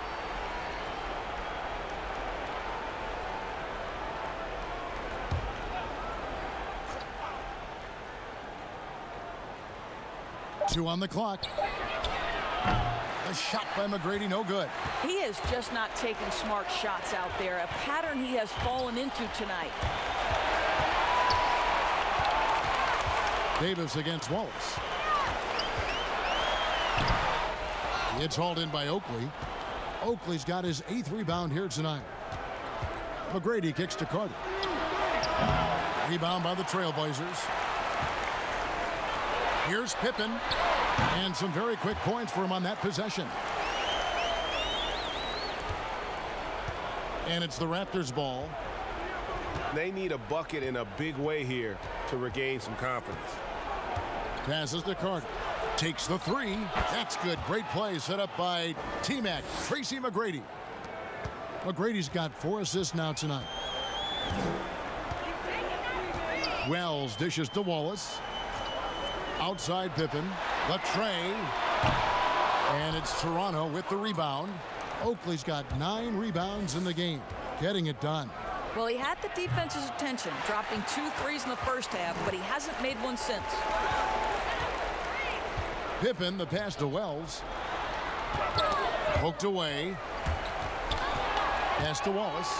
S1: 2 on the clock. A shot by McGrady, no good.
S3: He is just not taking smart shots out there, a pattern he has fallen into tonight.
S1: Davis against Wallace. It's hauled in by Oakley. Oakley's got his 8th rebound here tonight. McGrady kicks to Carter. Rebound by the Trailblazers. Here's Pippen. And some very quick points for him on that possession. And it's the Raptors' ball.
S2: They need a bucket in a big way here to regain some confidence.
S1: Passes to Carter. Takes the 3. That's good. Great play set up by T-Mac, Tracy McGrady. McGrady's got 4 assists now tonight. Wells dishes to Wallace. Outside Pippen. The tray. And it's Toronto with the rebound. Oakley's got 9 rebounds in the game. Getting it done.
S3: Well, he had the defense's attention, dropping 2 threes in the first half, but he hasn't made one since.
S1: Pippen, the pass to Wells. Poked away. Pass to Wallace.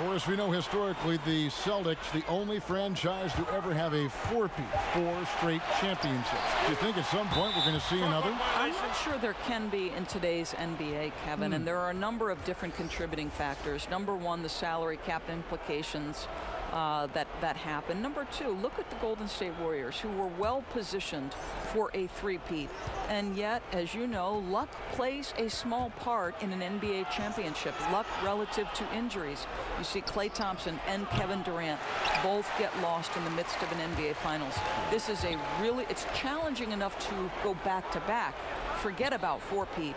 S1: Doris, we know historically the Celtics, the only franchise to ever have a 4-peat, 4 straight championships. Do you think at some point we're going to see another?
S3: I'm not sure there can be in today's NBA, Kevin, and there are a number of different contributing factors. Number 1, the salary cap implications that happen. Number 2, look at the Golden State Warriors, who were well positioned for a 3-peat. And yet, as you know, luck plays a small part in an NBA championship. Luck relative to injuries. You see Klay Thompson and Kevin Durant both get lost in the midst of an NBA Finals. This is it's challenging enough to go back-to-back. Forget about 4-peat.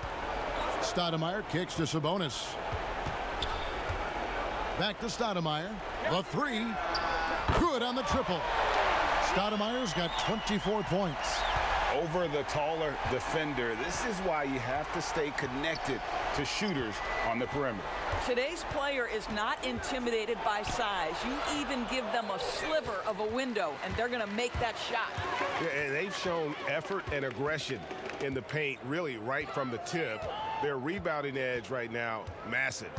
S1: Stoudemire kicks to Sabonis. Back to Stoudemire. The 3. Good on the triple. Stoudemire's got 24 points.
S2: Over the taller defender. This is why you have to stay connected to shooters on the perimeter.
S3: Today's player is not intimidated by size. You even give them a sliver of a window, and they're going to make that shot.
S2: Yeah, and they've shown effort and aggression in the paint, really right from the tip. Their rebounding edge right now, massive.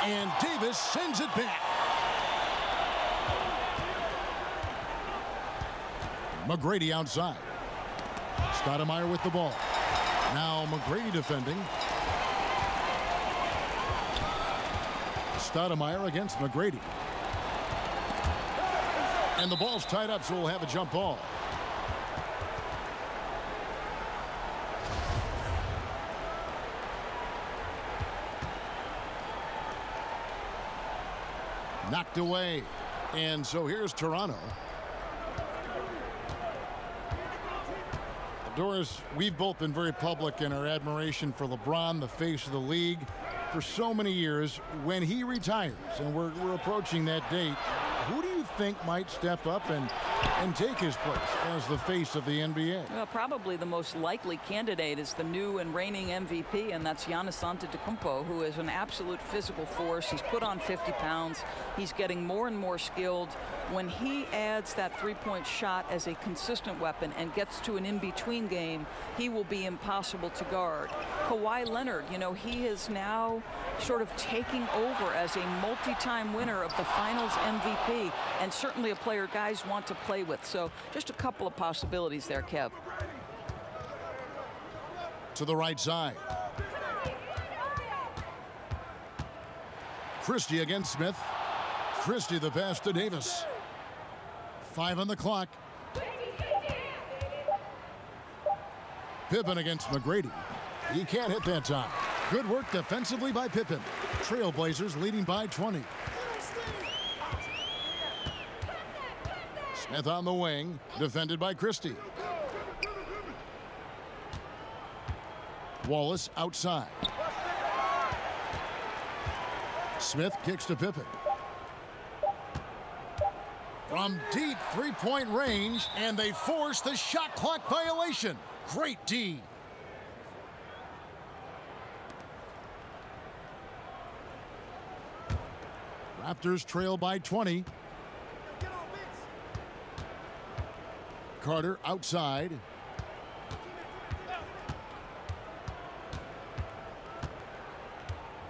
S1: And Davis sends it back. McGrady outside. Stoudemire with the ball. Now McGrady defending. Stoudemire against McGrady. And the ball's tied up, so we'll have a jump ball. Knocked away. And so here's Toronto. Doris, we've both been very public in our admiration for LeBron, the face of the league, for so many years. When he retires, and we're approaching that date, who do you think might step up and take his place as the face of the NBA?
S3: Well, probably the most likely candidate is the new and reigning MVP, and that's Giannis Antetokounmpo, who is an absolute physical force. He's put on 50 pounds. He's getting more and more skilled. When he adds that three-point shot as a consistent weapon and gets to an in-between game, he will be impossible to guard. Kawhi Leonard, you know, he is now sort of taking over as a multi-time winner of the Finals MVP, and certainly a player guys want to play with. So just a couple of possibilities there, Kev.
S1: To the right side. Christie against Smith. Christie the pass to Davis. 5 on the clock. Pippen against McGrady. He can't hit that time. Good work defensively by Pippen. Trailblazers leading by 20. Smith on the wing, defended by Christie. Wallace outside. Smith kicks to Pippen. From deep three-point range, and they force the shot clock violation. Great D. Raptors trail by 20. Carter outside.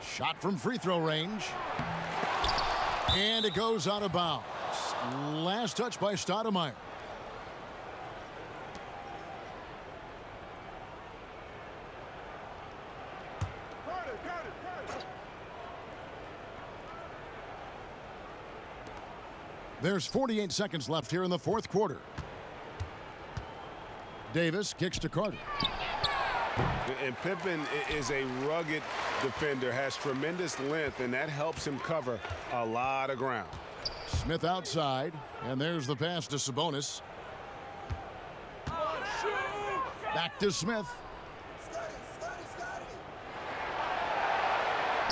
S1: Shot from free throw range. And it goes out of bounds. Last touch by Stoudemire. There's 48 seconds left here in the fourth quarter. Davis kicks to Carter.
S2: And Pippen is a rugged defender, has tremendous length, and that helps him cover a lot of ground.
S1: Smith outside, and there's the pass to Sabonis. Back to Smith.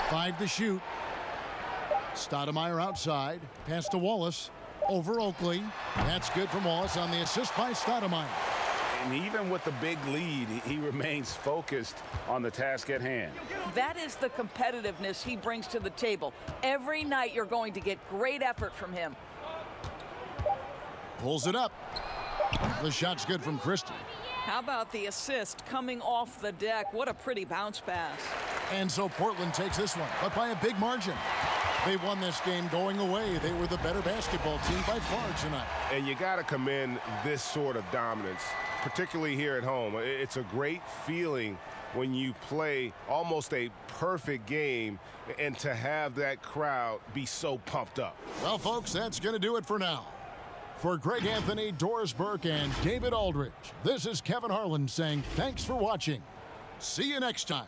S1: 5 to shoot. Stoudemire outside. Pass to Wallace. Over Oakley. That's good from Wallace on the assist by Stoudemire.
S2: And even with the big lead, he remains focused on the task at hand.
S3: That is the competitiveness he brings to the table. Every night you're going to get great effort from him.
S1: Pulls it up. The shot's good from Christie.
S3: How about the assist coming off the deck? What a pretty bounce pass.
S1: And so Portland takes this one, but by a big margin. They won this game going away. They were the better basketball team by far tonight.
S2: And you got to commend this sort of dominance, particularly here at home. It's a great feeling when you play almost a perfect game and to have that crowd be so pumped up.
S1: Well, folks, that's going to do it for now. For Greg Anthony, Doris Burke, and David Aldridge, this is Kevin Harlan saying thanks for watching. See you next time.